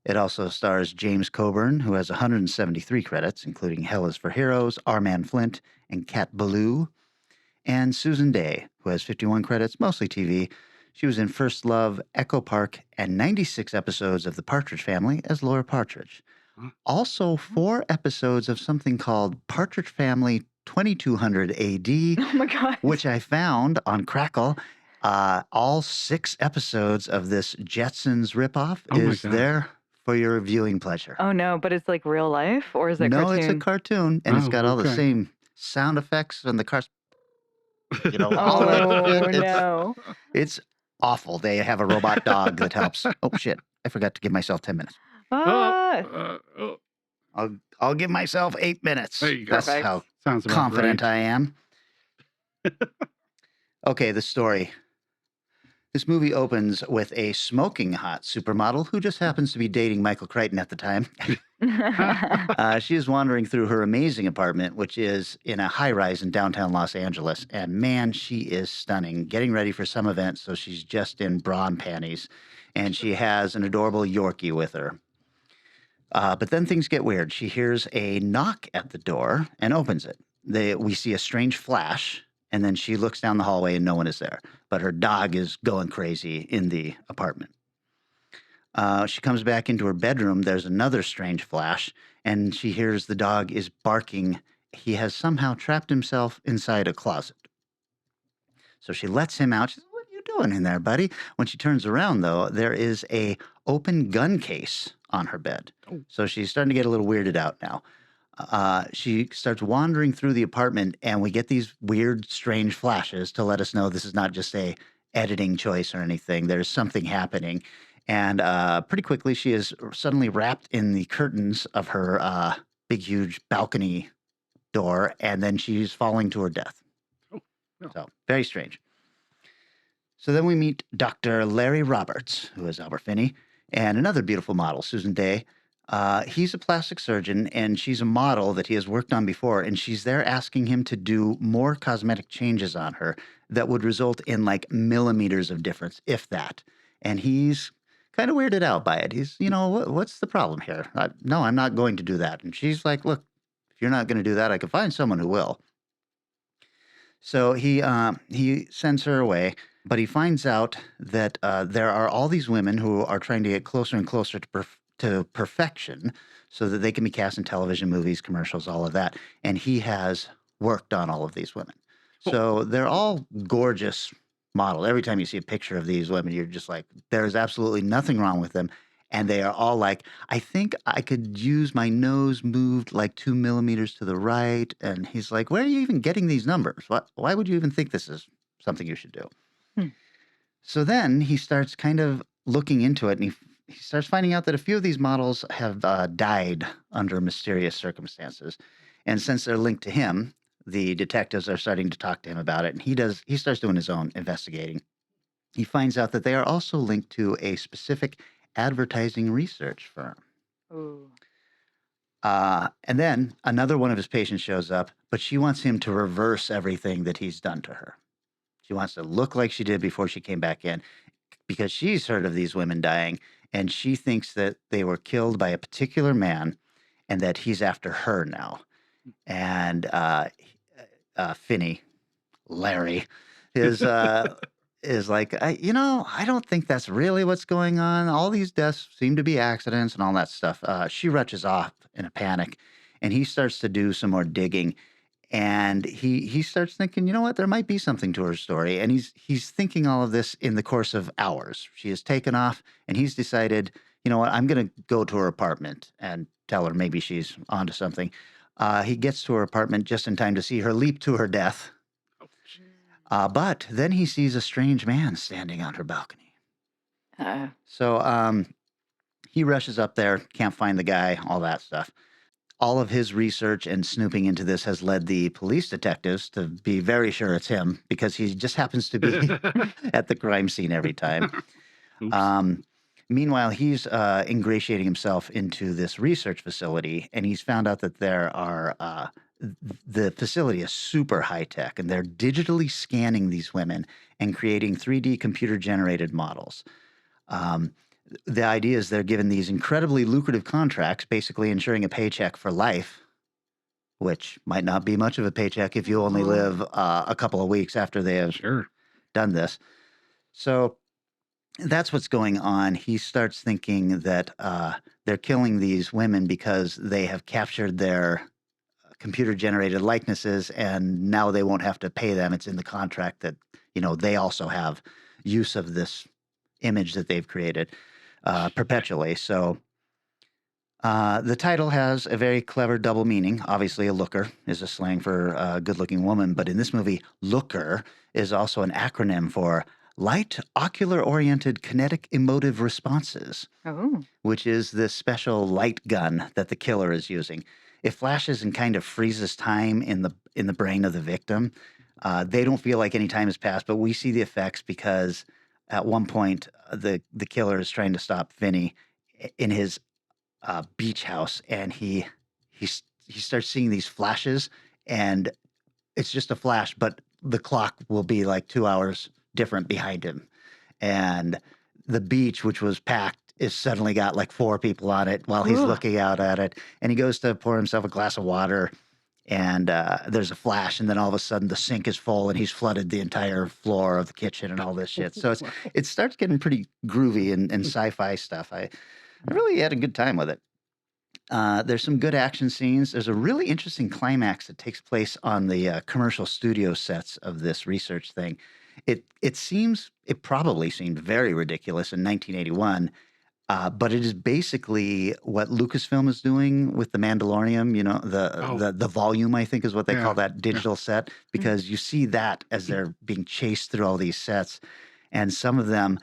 It also stars James Coburn, who has 173 credits, including Hell is for Heroes, Our Man Flint, and Cat Ballou, and Susan Day, who has 51 credits, mostly TV. She was in First Love, Echo Park, and 96 episodes of The Partridge Family as Laura Partridge. Also, 4 episodes of something called Partridge Family 2200 AD, Oh my God. which I found on Crackle. All 6 episodes of this Jetsons ripoff is there for your viewing pleasure. Oh no, but it's like real life, or is it No, cartoon? it's a cartoon, and it's got all the same sound effects and the cars. You know, all that shit. No. It's awful. They have a robot dog that helps. Oh shit! I forgot to give myself 10 minutes. I'll give myself 8 minutes. There you go. That's Perfect. how Sounds about confident right. I am. Okay, the story. This movie opens with a smoking hot supermodel who just happens to be dating Michael Chrichton at the time. She is wandering through her amazing apartment, which is in a high-rise in downtown Los Angeles. And man, she is stunning, getting ready for some event, so she's just in bra and panties. And she has an adorable Yorkie with her. But then things get weird. She hears a knock at the door and opens it. We see a strange flash, and then she looks down the hallway and no one is there. But her dog is going crazy in the apartment. She comes back into her bedroom. There's another strange flash, and she hears the dog is barking. He has somehow trapped himself inside a closet. So she lets him out. She says, "What are you doing in there, buddy?" When she turns around, though, there is a open gun case on her bed. So she's starting to get a little weirded out now. She starts wandering through the apartment, and we get these weird, strange flashes to let us know this is not just a editing choice or anything. There's something happening. And pretty quickly, she is suddenly wrapped in the curtains of her big, huge balcony door, and then she's falling to her death. So, very strange. So then we meet Dr. Larry Roberts, who is Albert Finney, and another beautiful model, Susan Day. He's a plastic surgeon, and she's a model that he has worked on before, and she's there asking him to do more cosmetic changes on her that would result in like millimeters of difference, if that. And he's kind of weirded out by it. He's, what's the problem here? No, I'm not going to do that. And she's like, look, if you're not going to do that, I can find someone who will. So he sends her away, but he finds out that there are all these women who are trying to get closer and closer to perfection so that they can be cast in television, movies, commercials, all of that. And he has worked on all of these women. So they're all gorgeous model. Every time you see a picture of these women, you're just like, there's absolutely nothing wrong with them. And they are all like, I think I could use my nose moved like 2 millimeters to the right. And he's like, where are you even getting these numbers? Why would you even think this is something you should do? So then he starts kind of looking into it, and he starts finding out that a few of these models have died under mysterious circumstances. And since they're linked to him, the detectives are starting to talk to him about it. And he starts doing his own investigating. He finds out that they are also linked to a specific advertising research firm. And then another one of his patients shows up, but she wants him to reverse everything that he's done to her. She wants to look like she did before she came back in, because she's heard of these women dying, and she thinks that they were killed by a particular man and that he's after her now. And Finney, Larry, is like, I don't think that's really what's going on. All these deaths seem to be accidents and all that stuff. She rushes off in a panic, and he starts to do some more digging. And he starts thinking, you know what, there might be something to her story. And he's thinking all of this in the course of hours. She has taken off, and he's decided, you know what, I'm going to go to her apartment and tell her maybe she's onto something. He gets to her apartment just in time to see her leap to her death. But then he sees a strange man standing on her balcony. So he rushes up there, can't find the guy, all that stuff. All of his research and snooping into this has led the police detectives to be very sure it's him, because he just happens to be at the crime scene every time. Meanwhile, he's ingratiating himself into this research facility, and he's found out that there are the facility is super high tech, and they're digitally scanning these women and creating 3D computer generated models. The idea is they're given these incredibly lucrative contracts, basically ensuring a paycheck for life, which might not be much of a paycheck if you only live a couple of weeks after they have done this. So that's what's going on. He starts thinking that they're killing these women because they have captured their computer-generated likenesses, and now they won't have to pay them. It's in the contract that, they also have use of this image that they've created perpetually. So the title has a very clever double meaning. Obviously, a looker is a slang for a good-looking woman, but in this movie, looker is also an acronym for Light Ocular-Oriented Kinetic Emotive Responses, which is this special light gun that the killer is using. It flashes and kind of freezes time in the brain of the victim. They don't feel like any time has passed, but we see the effects because at one point the killer is trying to stop Vinny in his beach house, and he starts seeing these flashes, and it's just a flash, but the clock will be like 2 hours different behind him, and the beach, which was packed, is suddenly got like 4 people on it while he's looking out at it, and he goes to pour himself a glass of water, and there's a flash, and then all of a sudden the sink is full, and he's flooded the entire floor of the kitchen and all this shit. So it starts getting pretty groovy and sci-fi stuff. I really had a good time with it. There's some good action scenes. There's a really interesting climax that takes place on the commercial studio sets of this research thing. It probably seemed very ridiculous in 1981, but it is basically what Lucasfilm is doing with the Mandalorian. The volume, I think, is what they call that digital set, because you see that as they're being chased through all these sets, and some of them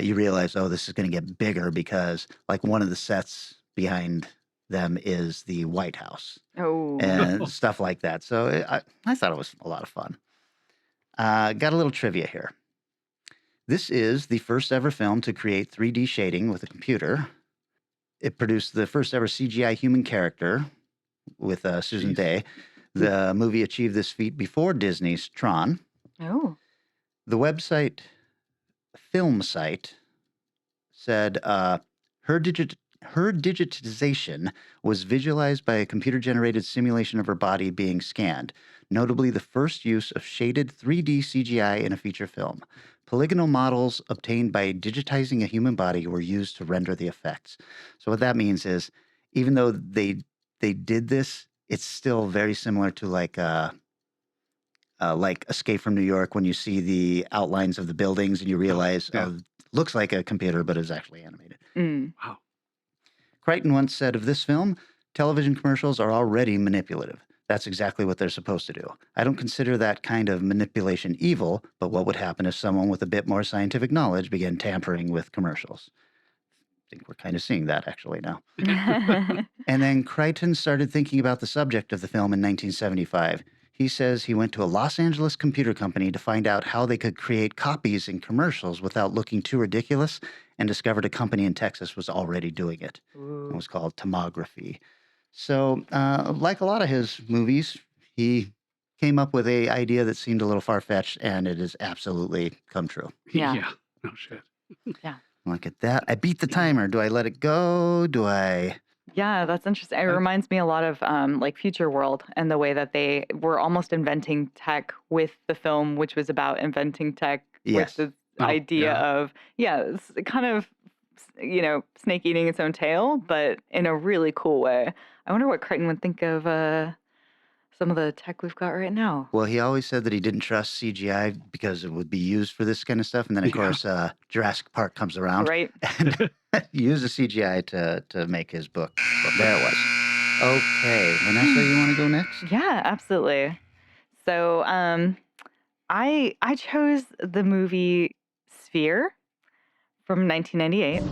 you realize, this is going to get bigger because, like, one of the sets behind them is the White House and stuff like that. So I thought it was a lot of fun. Got a little trivia here. This is the first ever film to create 3D shading with a computer. It produced the first ever CGI human character with Susan Day. The movie achieved this feat before Disney's Tron. The website Film Site said her digitization was visualized by a computer-generated simulation of her body being scanned, notably the first use of shaded 3D CGI in a feature film. Polygonal models obtained by digitizing a human body were used to render the effects. So what that means is, even though they did this, it's still very similar to like Escape from New York, when you see the outlines of the buildings and you realize, looks like a computer, but it's actually animated. Wow. Chrichton once said of this film, television commercials are already manipulative. That's exactly what they're supposed to do. I don't consider that kind of manipulation evil, but what would happen if someone with a bit more scientific knowledge began tampering with commercials? I think we're kind of seeing that actually now. And then Chrichton started thinking about the subject of the film in 1975. He says he went to a Los Angeles computer company to find out how they could create copies in commercials without looking too ridiculous, and discovered a company in Texas was already doing it. It was called Tomography. So, like a lot of his movies, he came up with an idea that seemed a little far-fetched, and it has absolutely come true. Yeah. No shit. Look at that. I beat the timer. Do I let it go? Do I... Yeah, that's interesting. It reminds me a lot of like Future World, and the way that they were almost inventing tech with the film, which was about inventing tech with the idea of, it's kind of, snake eating its own tail, but in a really cool way. I wonder what Chrichton would think of some of the tech we've got right now. Well, he always said that he didn't trust CGI because it would be used for this kind of stuff. And then, of course, Jurassic Park comes around. Right. And he used the CGI to make his book. But there it was. Okay. Vanessa, you want to go next? Yeah, absolutely. So I chose the movie Sphere from 1998.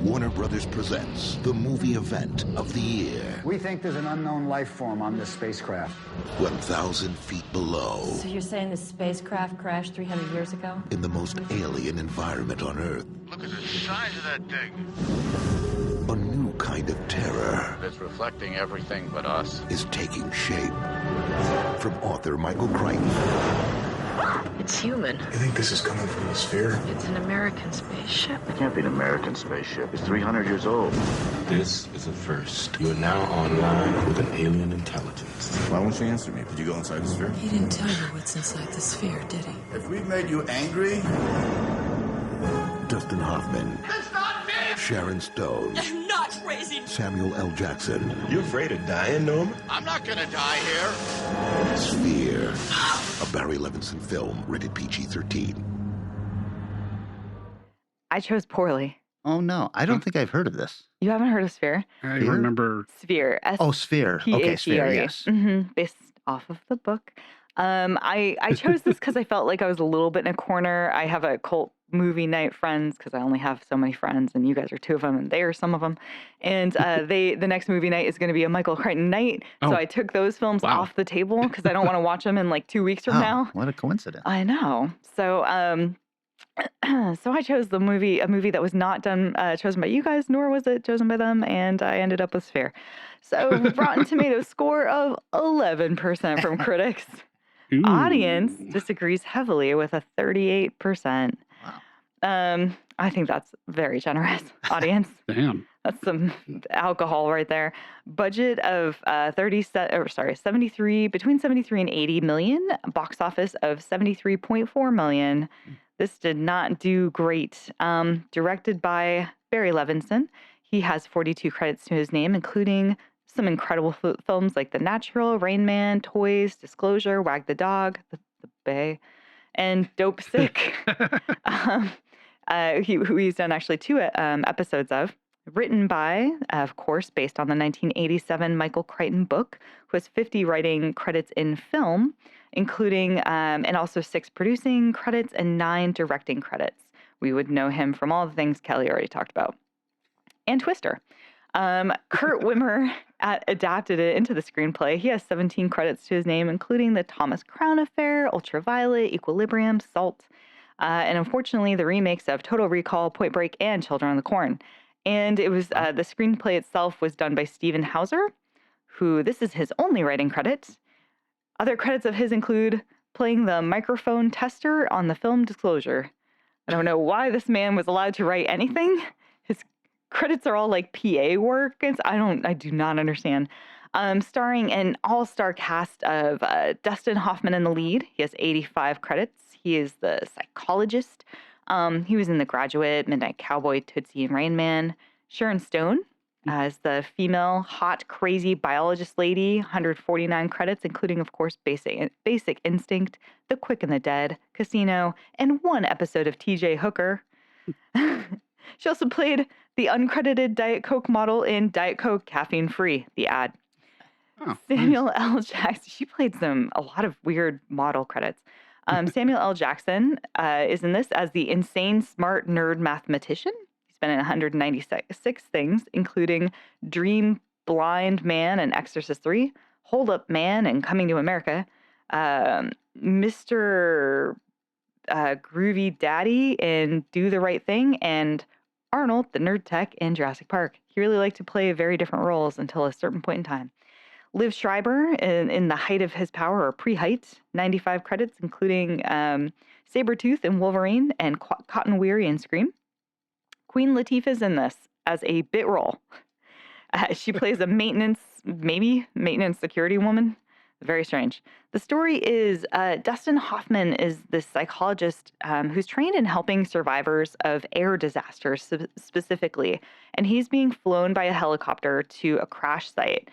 Warner Brothers presents the movie event of the year. We think there's an unknown life form on this spacecraft. 1,000 feet below. So you're saying the spacecraft crashed 300 years ago? In the most alien environment on Earth. Look at the size of that thing. A new kind kind of terror It's reflecting everything but us. is taking shape. From author Michael Chrichton. It's human. You think this is coming from the sphere? It's an American spaceship. It can't be an American spaceship. It's 300 years old. This is a first. You are now online with an alien intelligence. Why won't you answer me? Did you go inside the sphere? He didn't tell you what's inside the sphere, did he? If we've made you angry... Dustin Hoffman. That's not me! Sharon Stone. I'm not crazy! Samuel L. Jackson. You afraid of dying, Norman? I'm not gonna die here. Sphere. A Barry Levinson film, rated PG-13. I chose poorly. Oh, no. I don't think I've heard of this. You haven't heard of Sphere? I Sphere? remember. Sphere. Oh, Sphere. Okay, Sphere, yes. Based off of the book. I chose this because I felt like I was a little bit in a corner. I have a cult movie night friends because I only have so many friends, and you guys are two of them, and they are some of them. And the next movie night is going to be a Michael Chrichton night. So I took those films off the table because I don't want to watch them in like 2 weeks from now. What a coincidence. I know. So so I chose a movie that was not chosen by you guys, nor was it chosen by them, and I ended up with Sphere. So Rotten Tomatoes score of 11% from critics. Ooh. Audience disagrees heavily with a 38%. Wow. I think that's very generous. Audience. Damn. That's some alcohol right there. Budget of 73 between 73 and 80 million. Box office of 73.4 million. This did not do great. Directed by Barry Levinson. He has 42 credits to his name, including some incredible films like The Natural, Rain Man, Toys, Disclosure, Wag the Dog, The Bay, and Dope Sick. Who he's done actually 2 episodes of. Written by, of course, based on the 1987 Michael Chrichton book, who has 50 writing credits in film, including, and also 6 producing credits and 9 directing credits. We would know him from all the things Kelly already talked about. And Twister. Kurt Wimmer adapted it into the screenplay. He has 17 credits to his name, including The Thomas Crown Affair, Ultraviolet, Equilibrium, Salt, and unfortunately the remakes of Total Recall, Point Break, and Children of the Corn. And it was the screenplay itself was done by Stephen Hauser, who this is his only writing credit. Other credits of his include playing the microphone tester on the film Disclosure. I don't know why this man was allowed to write anything. His credits are all like PA work. I do not understand. Starring an all-star cast of Dustin Hoffman in the lead. He has 85 credits. He is the psychologist. He was in The Graduate, Midnight Cowboy, Tootsie, and Rain Man. Sharon Stone as the female, hot, crazy biologist lady. 149 credits, including, of course, Basic Instinct, The Quick and the Dead, Casino, and 1 episode of TJ Hooker. She also played the uncredited Diet Coke model in Diet Coke Caffeine Free, the ad. Oh, Samuel L. Jackson. She played a lot of weird model credits. Samuel L. Jackson is in this as the insane, smart, nerd mathematician. He's been in 196 things, including Dream Blind Man and Exorcist 3, Hold Up Man and Coming to America, Mr. Groovy Daddy in Do the Right Thing, and Arnold, the nerd tech, in Jurassic Park. He really liked to play very different roles until a certain point in time. Liv Schreiber in the height of his power, or pre-height, 95 credits, including Sabretooth in Wolverine and Cotton Weary in Scream. Queen Latifah's in this as a bit role. She plays a maintenance security woman. Very strange. The story is Dustin Hoffman is this psychologist who's trained in helping survivors of air disasters specifically, and he's being flown by a helicopter to a crash site.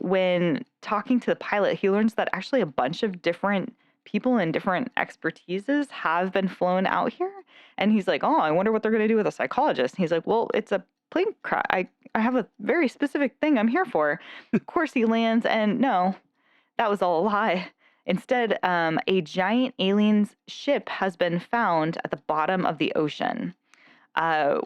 When talking to the pilot, he learns that actually a bunch of different people and different expertises have been flown out here. And he's like, oh, I wonder what they're going to do with a psychologist. And he's like, well, it's a plane crash. I have a very specific thing I'm here for. Of course, he lands, and no, that was all a lie. Instead, a giant alien ship has been found at the bottom of the ocean.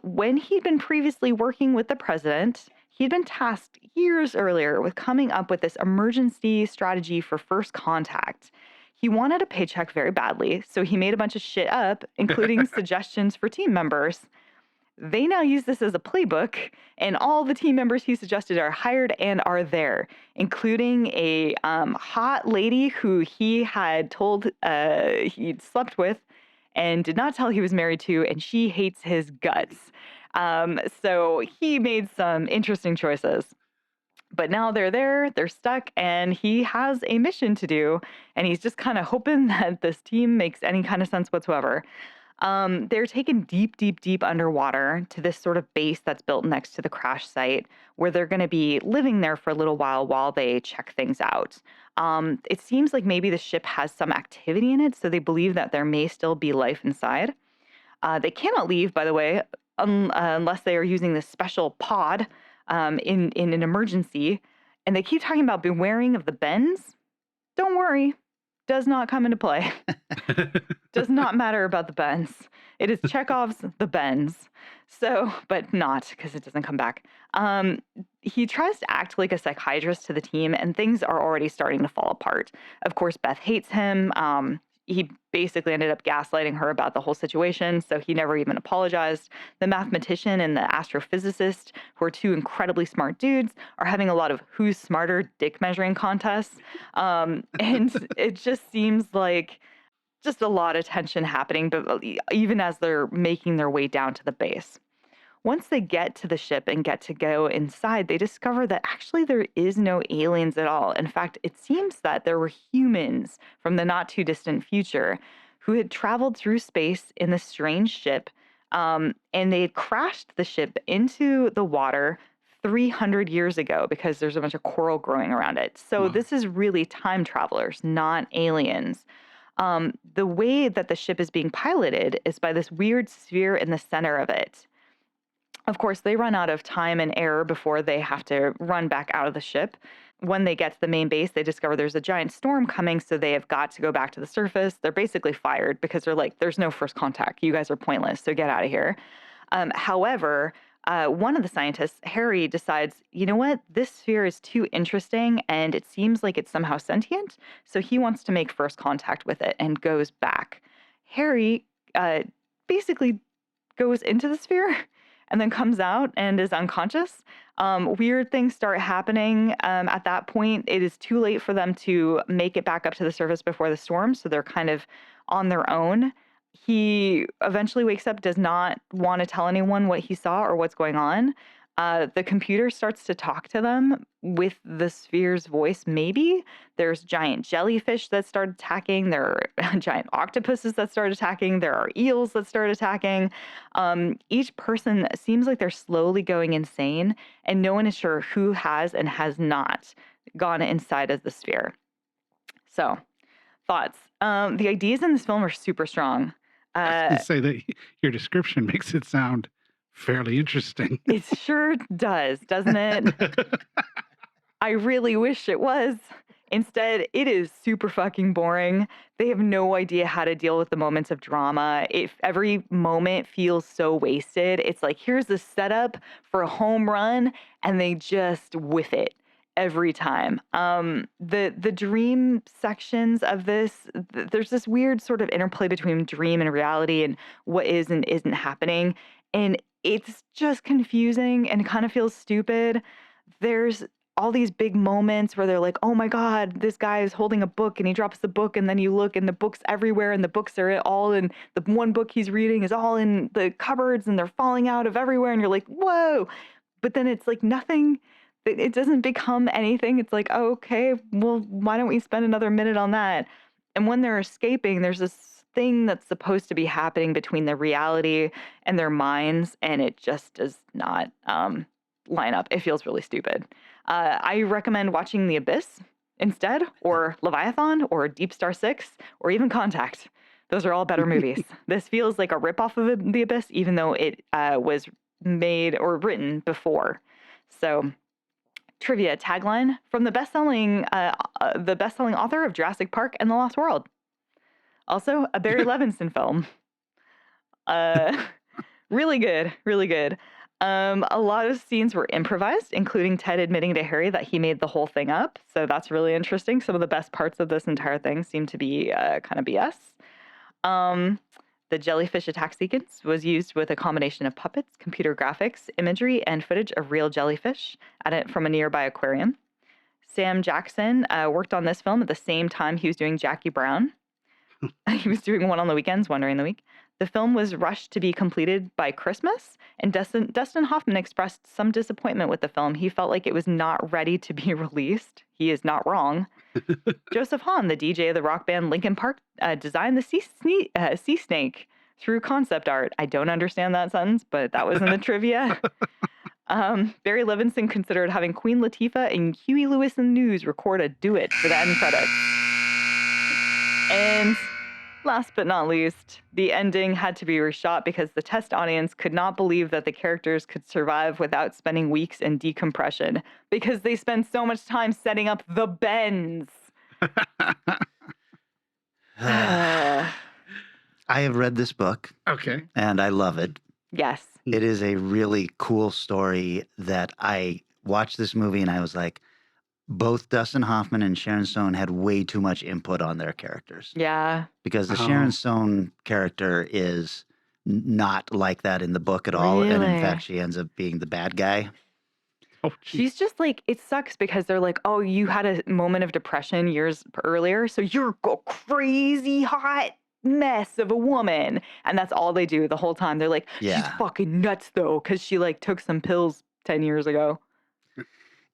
When he'd been previously working with the president, he'd been tasked years earlier with coming up with this emergency strategy for first contact. He wanted a paycheck very badly, so he made a bunch of shit up, including suggestions for team members. They now use this as a playbook, and all the team members he suggested are hired and are there, including a hot lady who he had told he'd slept with and did not tell he was married to, and she hates his guts. So he made some interesting choices. But now they're there, they're stuck, and he has a mission to do, and he's just kind of hoping that this team makes any kind of sense whatsoever. They're taken deep, deep, deep underwater to this sort of base that's built next to the crash site, where they're going to be living there for a little while they check things out. It seems like maybe the ship has some activity in it, so they believe that there may still be life inside. They cannot leave, by the way, unless they are using this special pod in an emergency. And they keep talking about bewaring of the bends. Don't worry, does not come into play. Does not matter about the bends. It is Chekhov's The Bends. So, but not, because it doesn't come back. He tries to act like a psychiatrist to the team, and things are already starting to fall apart. Of course, Beth hates him. He basically ended up gaslighting her about the whole situation, so he never even apologized. The mathematician and the astrophysicist, who are two incredibly smart dudes, are having a lot of who's smarter dick measuring contests. And it just seems like just a lot of tension happening, but even as they're making their way down to the base. Once they get to the ship and get to go inside, they discover that actually there is no aliens at all. In fact, it seems that there were humans from the not too distant future who had traveled through space in this strange ship, and they had crashed the ship into the water 300 years ago because there's a bunch of coral growing around it. So this is really time travelers, not aliens. The way that the ship is being piloted is by this weird sphere in the center of it. Of course, they run out of time and air before they have to run back out of the ship. When they get to the main base, they discover there's a giant storm coming, so they have got to go back to the surface. They're basically fired because they're like, there's no first contact. You guys are pointless, so get out of here. However, one of the scientists, Harry, decides, you know what? This sphere is too interesting, and it seems like it's somehow sentient, so he wants to make first contact with it and goes back. Harry basically goes into the sphere and then comes out and is unconscious. Weird things start happening at that point. It is too late for them to make it back up to the surface before the storm, so they're kind of on their own. He eventually wakes up, does not want to tell anyone what he saw or what's going on. The computer starts to talk to them with the sphere's voice, maybe. There's giant jellyfish that start attacking. There are giant octopuses that start attacking. There are eels that start attacking. Each person seems like they're slowly going insane, and no one is sure who has and has not gone inside of the sphere. So, thoughts. The ideas in this film are super strong. I was going to say that your description makes it sound fairly interesting. It sure does, doesn't it? I really wish it was. Instead, it is super fucking boring. They have no idea how to deal with the moments of drama. If every moment feels so wasted, it's like, here's the setup for a home run, and they just whiff it every time. The dream sections of this, there's this weird sort of interplay between dream and reality and what is and isn't happening. And it's just confusing and kind of feels stupid. There's all these big moments where they're like, oh my God, this guy is holding a book and he drops the book, and then you look and the book's everywhere and the books are all in, the one book he's reading is all in the cupboards and they're falling out of everywhere, and you're like, whoa. But then it's like nothing, it doesn't become anything. It's like, oh, okay, well, why don't we spend another minute on that? And when they're escaping, there's this thing that's supposed to be happening between the reality and their minds, and it just does not line up. It feels really stupid. I recommend watching The Abyss instead, or Leviathan, or Deep Star 6, or even Contact. Those are all better movies. This feels like a ripoff of The Abyss, even though it was made or written before. So, trivia tagline from the best-selling author of Jurassic Park and The Lost World. Also, a Barry Levinson film. Really good, really good. A lot of scenes were improvised, including Ted admitting to Harry that he made the whole thing up. So that's really interesting. Some of the best parts of this entire thing seem to be kind of BS. The jellyfish attack sequence was used with a combination of puppets, computer graphics, imagery, and footage of real jellyfish from a nearby aquarium. Sam Jackson worked on this film at the same time he was doing Jackie Brown. He was doing one on the weekends, one during the week. The film was rushed to be completed by Christmas, and Dustin Hoffman expressed some disappointment with the film. He felt like it was not ready to be released. He is not wrong. Joseph Hahn, the DJ of the rock band Linkin Park, designed the sea snake through concept art. I don't understand that sentence, but that was in the trivia. Barry Levinson considered having Queen Latifah and Huey Lewis in the News record a duet for the end credits. And last but not least, the ending had to be reshot because the test audience could not believe that the characters could survive without spending weeks in decompression because they spend so much time setting up the bends. I have read this book. Okay. And I love it. Yes. It is a really cool story that I watched this movie and I was like, both Dustin Hoffman and Sharon Stone had way too much input on their characters. Yeah. Because the Sharon Stone character is not like that in the book at all. And in fact, she ends up being the bad guy. Oh, she's just like, it sucks because they're like, oh, you had a moment of depression years earlier, so you're a crazy hot mess of a woman. And that's all they do the whole time. They're like, she's fucking nuts though, because she like took some pills 10 years ago.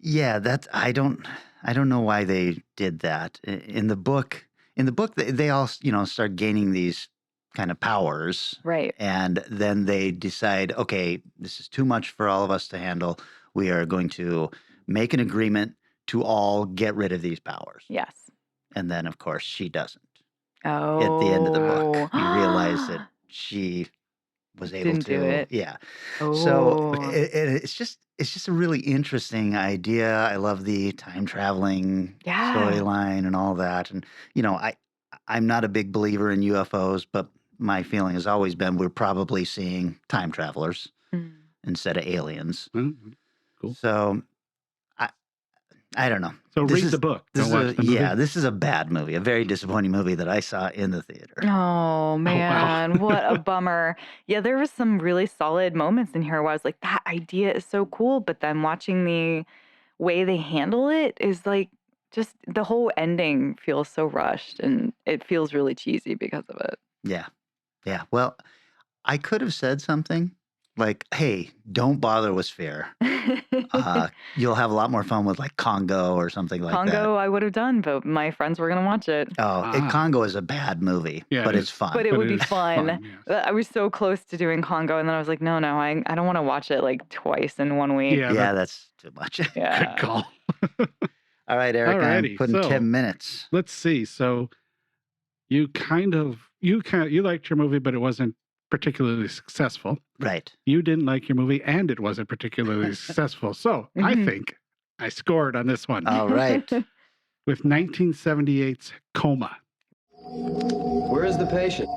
Yeah, I don't know why they did that. In the book, they all, start gaining these kind of powers. Right. And then they decide, okay, this is too much for all of us to handle. We are going to make an agreement to all get rid of these powers. Yes. And then, of course, she doesn't. Oh. At the end of the book, you realize that she was able Didn't to. do it. Yeah. Oh. So it's just a really interesting idea. I love the time traveling storyline and all that. And I'm not a big believer in UFOs, but my feeling has always been we're probably seeing time travelers instead of aliens. Mm-hmm. Cool. So I don't know. So read the book. Don't watch the movie. Yeah, this is a bad movie, a very disappointing movie that I saw in the theater. Oh, man. What a bummer. Yeah, there was some really solid moments in here where I was like, that idea is so cool. But then watching the way they handle it is like, just the whole ending feels so rushed and it feels really cheesy because of it. Yeah. Yeah. Well, I could have said something like, hey, don't bother with Sphere. You'll have a lot more fun with like Congo or something like that. Congo I would have done, but my friends were going to watch it. Congo is a bad movie, but it's fun. But it would be fun. Yes. I was so close to doing Congo, and then I was like, no, I don't want to watch it like twice in 1 week. Yeah, that's too much. Yeah. Good call. All right, Eric, Alrighty, I'm putting 10 minutes. Let's see. So you liked your movie, but it wasn't particularly successful. Right. You didn't like your movie, and it wasn't particularly successful. So I think I scored on this one. All right. With 1978's Coma. Where is the patient?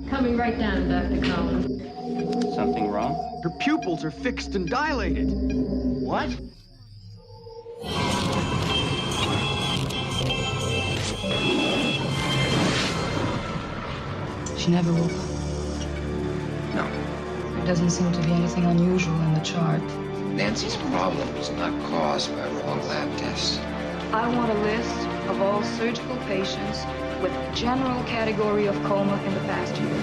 Coming right down, Dr. Collins. Something wrong? Her pupils are fixed and dilated. What? She never woke up. No. There doesn't seem to be anything unusual in the chart. Nancy's problem is not caused by wrong lab tests. I want a list of all surgical patients with general category of coma in the past year.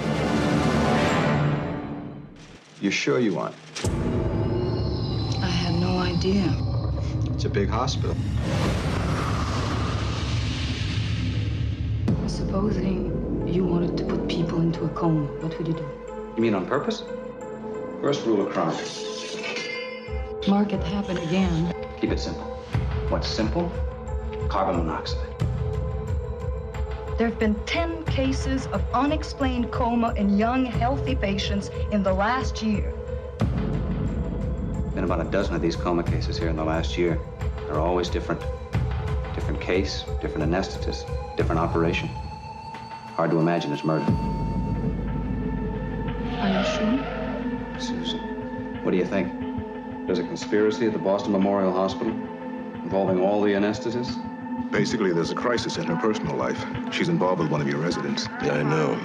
You sure you want? I had no idea. It's a big hospital. Supposing you wanted to put people into a coma, what would you do? You mean on purpose? First rule of crime. Mark, it happened again. Keep it simple. What's simple? Carbon monoxide. There have been 10 cases of unexplained coma in young, healthy patients in the last year. Been about a dozen of these coma cases here in the last year. They're always different. Different case, different anesthetist, different operation. Hard to imagine it's murder. Are you sure? Susan, what do you think? There's a conspiracy at the Boston Memorial Hospital involving all the anesthetists? Basically, there's a crisis in her personal life. She's involved with one of your residents. I know.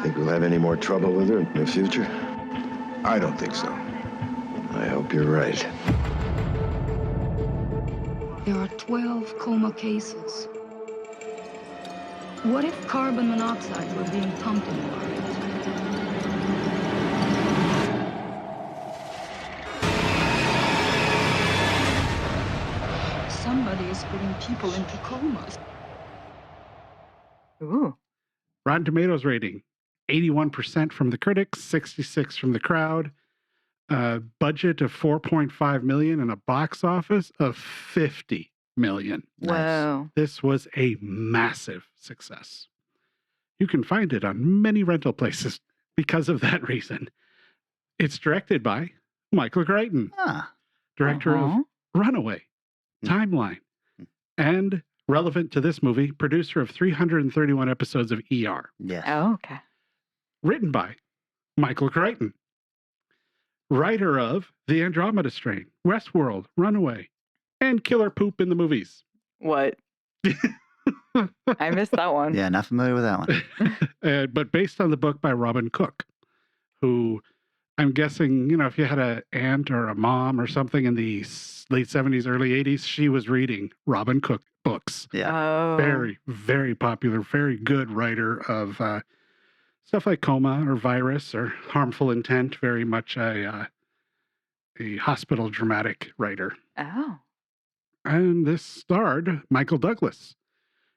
Think we'll have any more trouble with her in the future? I don't think so. I hope you're right. There are 12 coma cases. What if carbon monoxide were being pumped into our air? Somebody is putting people into comas. Ooh. Rotten Tomatoes rating, 81% from the critics, 66% from the crowd. Budget of $4.5 million and a box office of $50 million. Whoa. This was a massive success. You can find it on many rental places because of that reason. It's directed by Michael Chrichton, director of Runaway, Timeline, and relevant to this movie, producer of 331 episodes of ER. Yeah. Oh, okay. Written by Michael Chrichton, writer of The Andromeda Strain, Westworld, Runaway, and Killer Poop in the Movies. What? I missed that one. Yeah, not familiar with that one. But based on the book by Robin Cook, who I'm guessing, if you had an aunt or a mom or something in the late 70s, early 80s, she was reading Robin Cook books. Yeah. Oh. Very, very popular, very good writer of stuff like Coma or Virus or Harmful Intent, very much a hospital dramatic writer. Oh. And this starred Michael Douglas,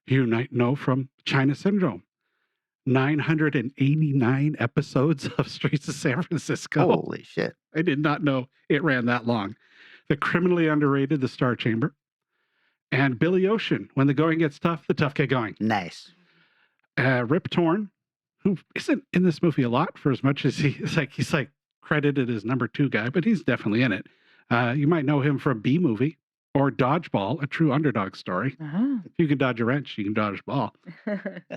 who you might know from China Syndrome. 989 episodes of Streets of San Francisco. Holy shit. I did not know it ran that long. The criminally underrated The Star Chamber. And Billy Ocean, When the Going Gets Tough, the Tough Get Going. Nice. Rip Torn, who isn't in this movie a lot for as much as he's like credited as number 2 guy, but he's definitely in it. You might know him from B Movie or Dodgeball, a true underdog story. Uh-huh. If you can dodge a wrench, you can dodge a ball.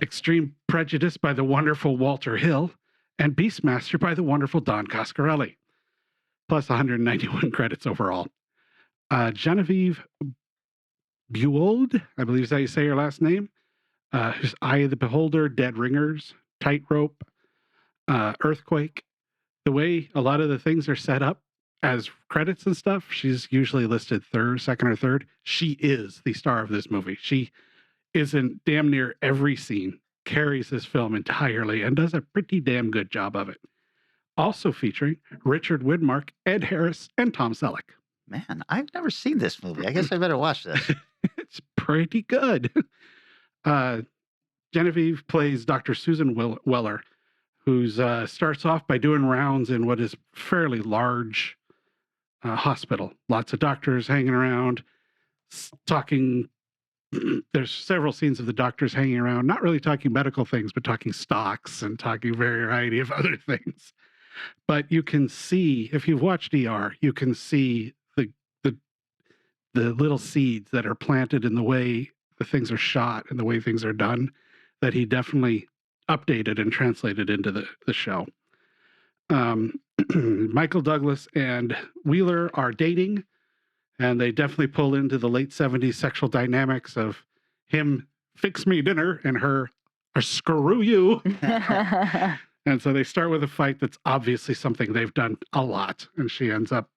Extreme Prejudice by the wonderful Walter Hill, and Beastmaster by the wonderful Don Coscarelli. Plus 191 credits overall. Genevieve Buold, I believe is how you say her last name. Who's Eye of the Beholder, Dead Ringers, Tightrope, Earthquake. The way a lot of the things are set up as credits and stuff, she's usually listed second or third. She is the star of this movie. She is in damn near every scene, carries this film entirely, and does a pretty damn good job of it. Also featuring Richard Widmark, Ed Harris, and Tom Selleck. Man, I've never seen this movie. I guess I better watch this. It's pretty good. Genevieve plays Dr. Susan Weller, who starts off by doing rounds in what is fairly large hospital. Lots of doctors hanging around, talking. There's several scenes of the doctors hanging around, not really talking medical things, but talking stocks and talking a variety of other things. But you can see, if you've watched ER, you can see the little seeds that are planted in the way the things are shot and the way things are done, that he definitely updated and translated into the show. Michael Douglas and Wheeler are dating, and they definitely pull into the late 70s sexual dynamics of him fix me dinner and her screw you. And so they start with a fight that's obviously something they've done a lot, and she ends up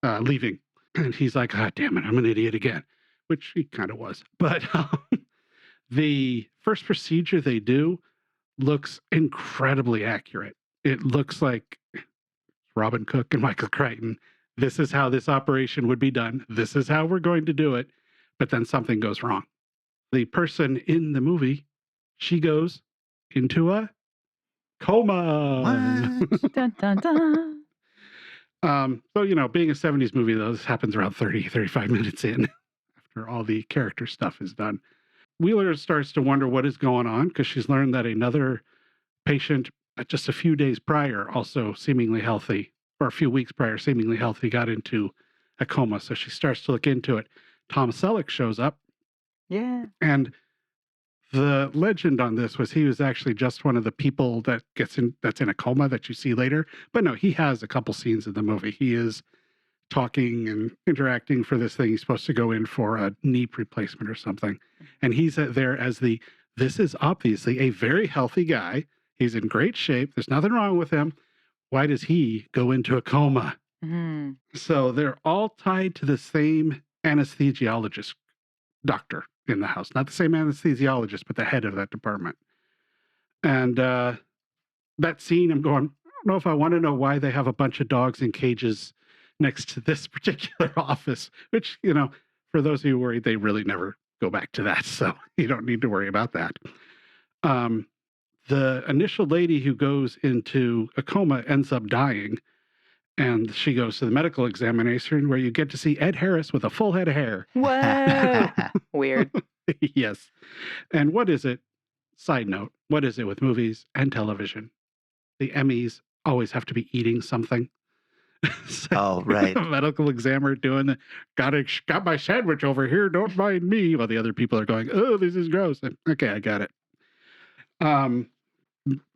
leaving. And he's like, "Ah, damn it, I'm an idiot again," which he kind of was. But the first procedure they do looks incredibly accurate. It looks like Robin Cook and Michael Chrichton. This is how this operation would be done. This is how we're going to do it. But then something goes wrong. The person in the movie, she goes into a coma. Dun, dun, dun. So, being a 70s movie, though, this happens around 35 minutes in after all the character stuff is done. Wheeler starts to wonder what is going on because she's learned that another patient just a few days prior, also seemingly healthy, or a few weeks prior, seemingly healthy, got into a coma. So she starts to look into it. Tom Selleck shows up. Yeah. And the legend on this was he was actually just one of the people that's in a coma that you see later. But no, he has a couple scenes in the movie. He is talking and interacting for this thing. He's supposed to go in for a knee replacement or something. And he's there as this is obviously a very healthy guy. He's in great shape. There's nothing wrong with him. Why does he go into a coma? Mm. So they're all tied to the same anesthesiologist doctor in the house. Not the same anesthesiologist, but the head of that department. And that scene, I'm going, I don't know if I want to know why they have a bunch of dogs in cages next to this particular office, which, you know, for those of you worried, they really never go back to that. So you don't need to worry about that. The initial lady who goes into a coma ends up dying. And she goes to the medical examination where you get to see Ed Harris with a full head of hair. Whoa. Weird. Yes. And what is it? Side note, what is it with movies and television? The Emmys always have to be eating something. So, oh, right. Medical examiner doing the, got my sandwich over here, don't mind me. While the other people are going, oh, this is gross. Okay, I got it.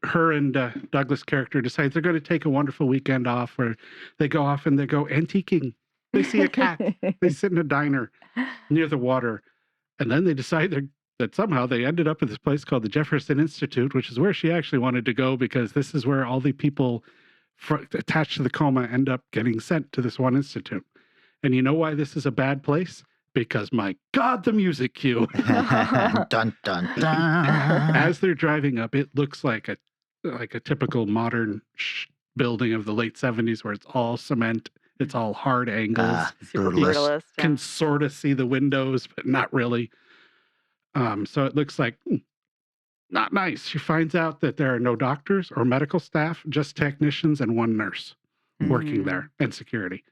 Her and Douglas' character decides they're going to take a wonderful weekend off where they go off and they go antiquing. They see a cat. They sit in a diner near the water. And then they decide that somehow they ended up at this place called the Jefferson Institute, which is where she actually wanted to go because this is where all the people attached to the coma end up getting sent to this one institute. And you know why this is a bad place? Because, my God, the music cue. Dun, dun, dun. As they're driving up, it looks like a typical modern building of the late 70s where it's all cement. It's all hard angles. Brutalist. You can sort of see the windows, but not really. So it looks like not nice. She finds out that there are no doctors or medical staff, just technicians and one nurse working there and security.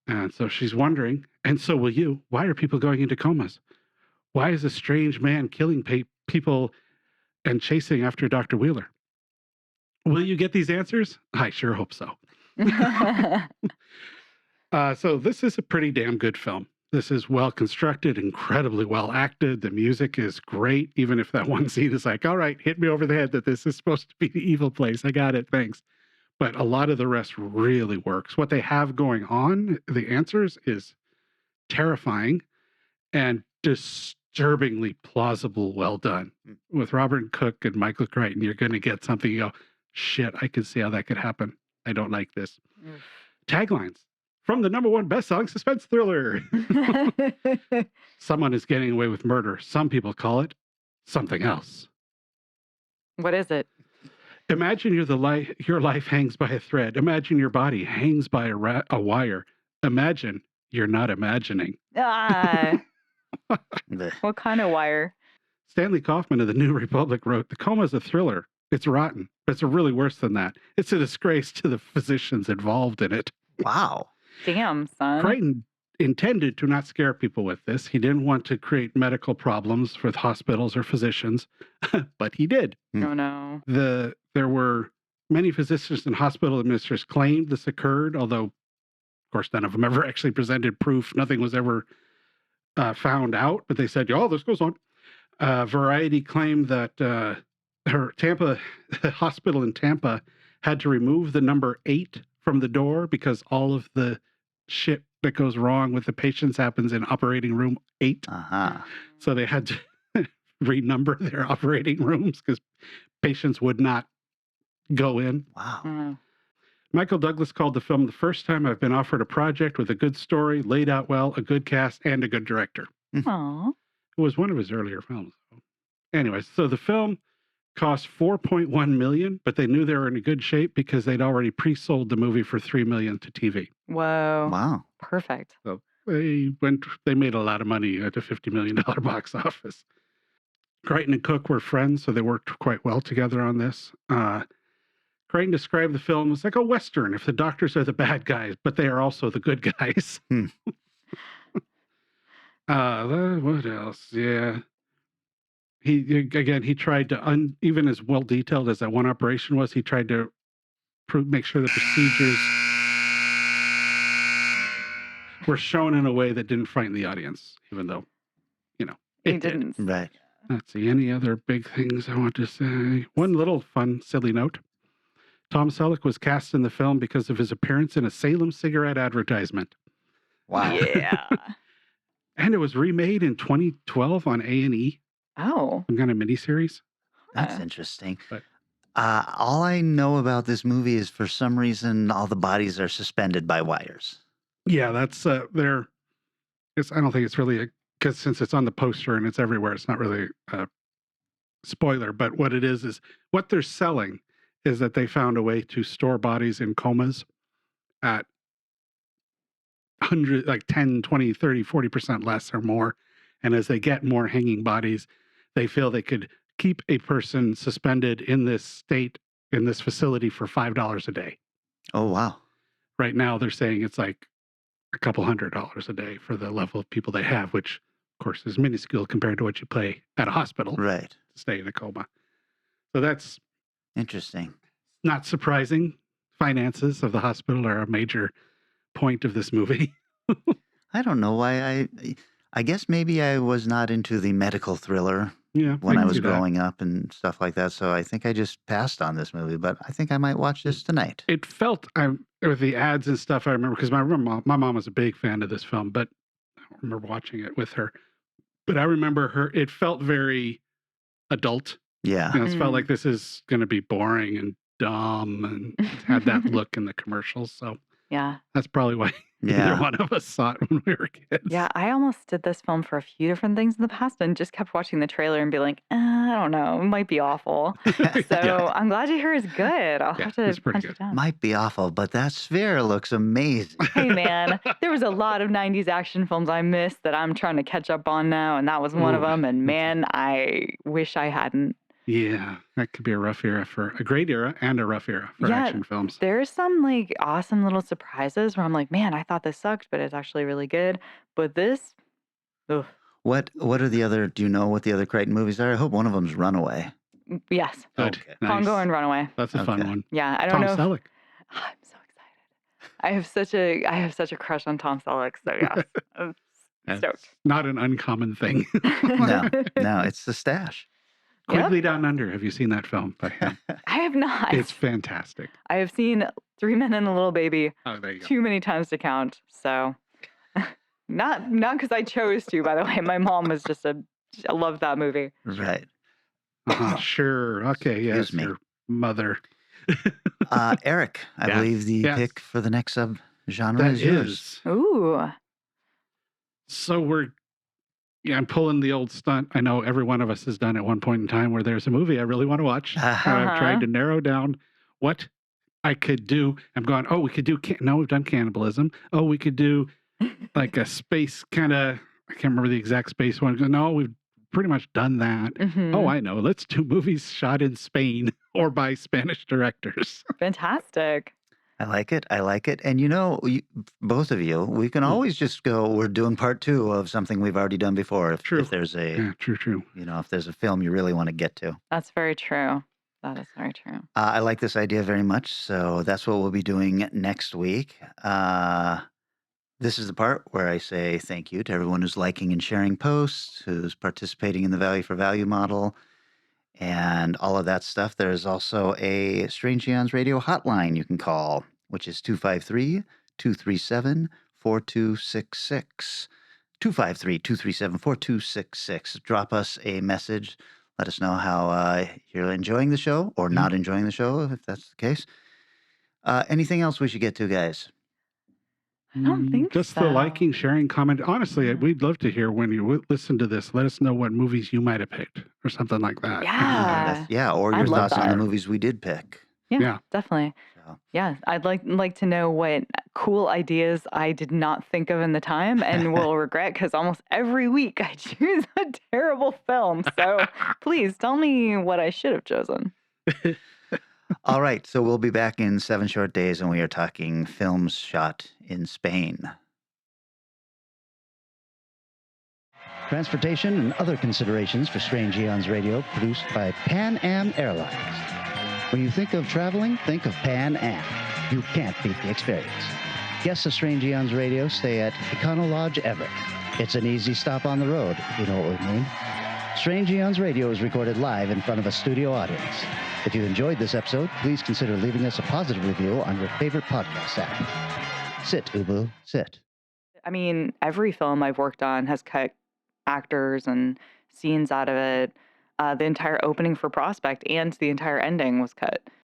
And so she's wondering, and so will you, why are people going into comas? Why is a strange man killing people and chasing after Dr. Wheeler? Will you get these answers? I sure hope so. So this is a pretty damn good film. This is well constructed, incredibly well acted. The music is great, even if that one scene is like, all right, hit me over the head that this is supposed to be the evil place. I got it, thanks. But a lot of the rest really works. What they have going on, the answers, is terrifying and disturbingly plausible, well done. With Robert Cook and Michael Chrichton, you're going to get something you go, shit, I can see how that could happen. I don't like this. Taglines. From the #1 best-selling suspense thriller. Someone is getting away with murder. Some people call it something else. What is it? Imagine your life hangs by a thread. Imagine your body hangs by a wire. Imagine you're not imagining. What kind of wire? Stanley Kaufman of the New Republic wrote, "The coma is a thriller. It's rotten, but it's really worse than that. It's a disgrace to the physicians involved in it." Wow. Damn, son. Crichton intended to not scare people with this. He didn't want to create medical problems with hospitals or physicians, but he did. Oh, no. There were many physicians and hospital administrators claimed this occurred, although, of course, none of them ever actually presented proof. Nothing was ever found out, but they said, oh, this goes on. Variety claimed that the hospital in Tampa had to remove the number 8 from the door because all of the shit that goes wrong with the patients happens in operating room 8. So they had to renumber their operating rooms because patients would not go in. Wow. Michael Douglas called the film the first time I've been offered a project with a good story, laid out well, a good cast, and a good director. Aww. It was one of his earlier films. Anyways, so the film cost $4.1 million, but they knew they were in a good shape because they'd already pre-sold the movie for $3 million to TV. Whoa. Wow. Perfect. So they made a lot of money at a $50 million box office. Crichton and Cook were friends, so they worked quite well together on this. Crichton described the film as like a Western if the doctors are the bad guys, but they are also the good guys. What else? Yeah. He tried to, even as well detailed as that one operation was, he tried to make sure the procedures were shown in a way that didn't frighten the audience, even though, it didn't. Right. Let's see, any other big things I want to say? One little fun, silly note. Tom Selleck was cast in the film because of his appearance in a Salem cigarette advertisement. Wow. Yeah. And it was remade in 2012 on A&E. Oh. Some kind of miniseries. That's interesting. But All I know about this movie is for some reason all the bodies are suspended by wires. Yeah, that's I don't think it's really because since it's on the poster and it's everywhere, it's not really a spoiler. But what it is what they're selling is that they found a way to store bodies in comas at 100, like 10, 20, 30, 40% less or more. And as they get more hanging bodies, they feel they could keep a person suspended in this state, in this facility for $5 a day. Oh, wow. Right now, they're saying it's like a couple $100 a day for the level of people they have, which, of course, is minuscule compared to what you pay at a hospital. Right. To stay in a coma. So that's interesting. Not surprising. Finances of the hospital are a major point of this movie. I don't know why I guess maybe I was not into the medical thriller when I was growing up and stuff like that. So I think I just passed on this movie, but I think I might watch this tonight. It felt, with the ads and stuff, I remember, because my mom was a big fan of this film, but I don't remember watching it with her. But I remember it felt very adult. Yeah. It felt like this is going to be boring and dumb, and it had that look in the commercials. So yeah, that's probably why neither one of us saw it when we were kids. Yeah, I almost did this film for a few different things in the past and just kept watching the trailer and be like, I don't know, it might be awful. So I'm glad to hear it's good. I'll have to punch it down. Might be awful, but that sphere looks amazing. Hey, man, there was a lot of 90s action films I missed that I'm trying to catch up on now, and that was one of them. And man, I wish I hadn't. Yeah, that could be a rough era a great era and a rough era for action films. There's some like awesome little surprises where I'm like, man, I thought this sucked, but it's actually really good. But this, ugh. What are the other? Do you know what the other Crichton movies are? I hope one of them's Runaway. Yes. Good. Okay. Congo and Runaway. That's a fun one. Yeah, I don't know. Tom Selleck. I'm so excited. I have such a crush on Tom Selleck. So yeah, I'm stoked. Not an uncommon thing. No, it's the stash. Quigley Down Under. Have you seen that film? I have not. It's fantastic. I have seen Three Men and a Little Baby too many times to count. So not because I chose to, by the way. My mom was I loved that movie. Right. Sure. Okay. Yes. Your mother. Eric, I believe the pick for the next subgenre is yours. Ooh. So I'm pulling the old stunt. I know every one of us has done at one point in time where there's a movie I really want to watch. I've tried to narrow down what I could do. I'm going, we could do, we've done cannibalism. Oh, we could do like a space kind of, I can't remember the exact space one. No, we've pretty much done that. Mm-hmm. Oh, I know. Let's do movies shot in Spain or by Spanish directors. Fantastic. I like it. And both of you, we can always just go, we're doing part 2 of something we've already done before. If there's true. If there's a film you really want to get to. That's very true. That is very true. I like this idea very much. So that's what we'll be doing next week. This is the part where I say thank you to everyone who's liking and sharing posts, who's participating in the value for value model, and all of that stuff. There's also a Strange Eons Radio hotline you can call, which is 253-237-4266. 253-237-4266. Drop us a message. Let us know how you're enjoying the show or not enjoying the show, if that's the case. Anything else we should get to, guys? I don't think just the liking, sharing, comment. Honestly, we'd love to hear when you listen to this. Let us know what movies you might have picked or something like that. Yeah. Or your thoughts on the movies we did pick. Yeah. Definitely. So. Yeah, I'd like to know what cool ideas I did not think of in the time and will regret, because almost every week I choose a terrible film. So please tell me what I should have chosen. All right, so we'll be back in 7 short days, and we are talking films shot in Spain. Transportation and other considerations for Strange Eons Radio, produced by Pan Am Airlines. When you think of traveling, think of Pan Am. You can't beat the experience. Guests of Strange Eons Radio stay at Econo Lodge Everett. It's an easy stop on the road, if you know what we mean. Strange Eons Radio is recorded live in front of a studio audience. If you enjoyed this episode, please consider leaving us a positive review on your favorite podcast app. Sit, Ubu, sit. I mean, every film I've worked on has cut actors and scenes out of it. The entire opening for Prospect and the entire ending was cut.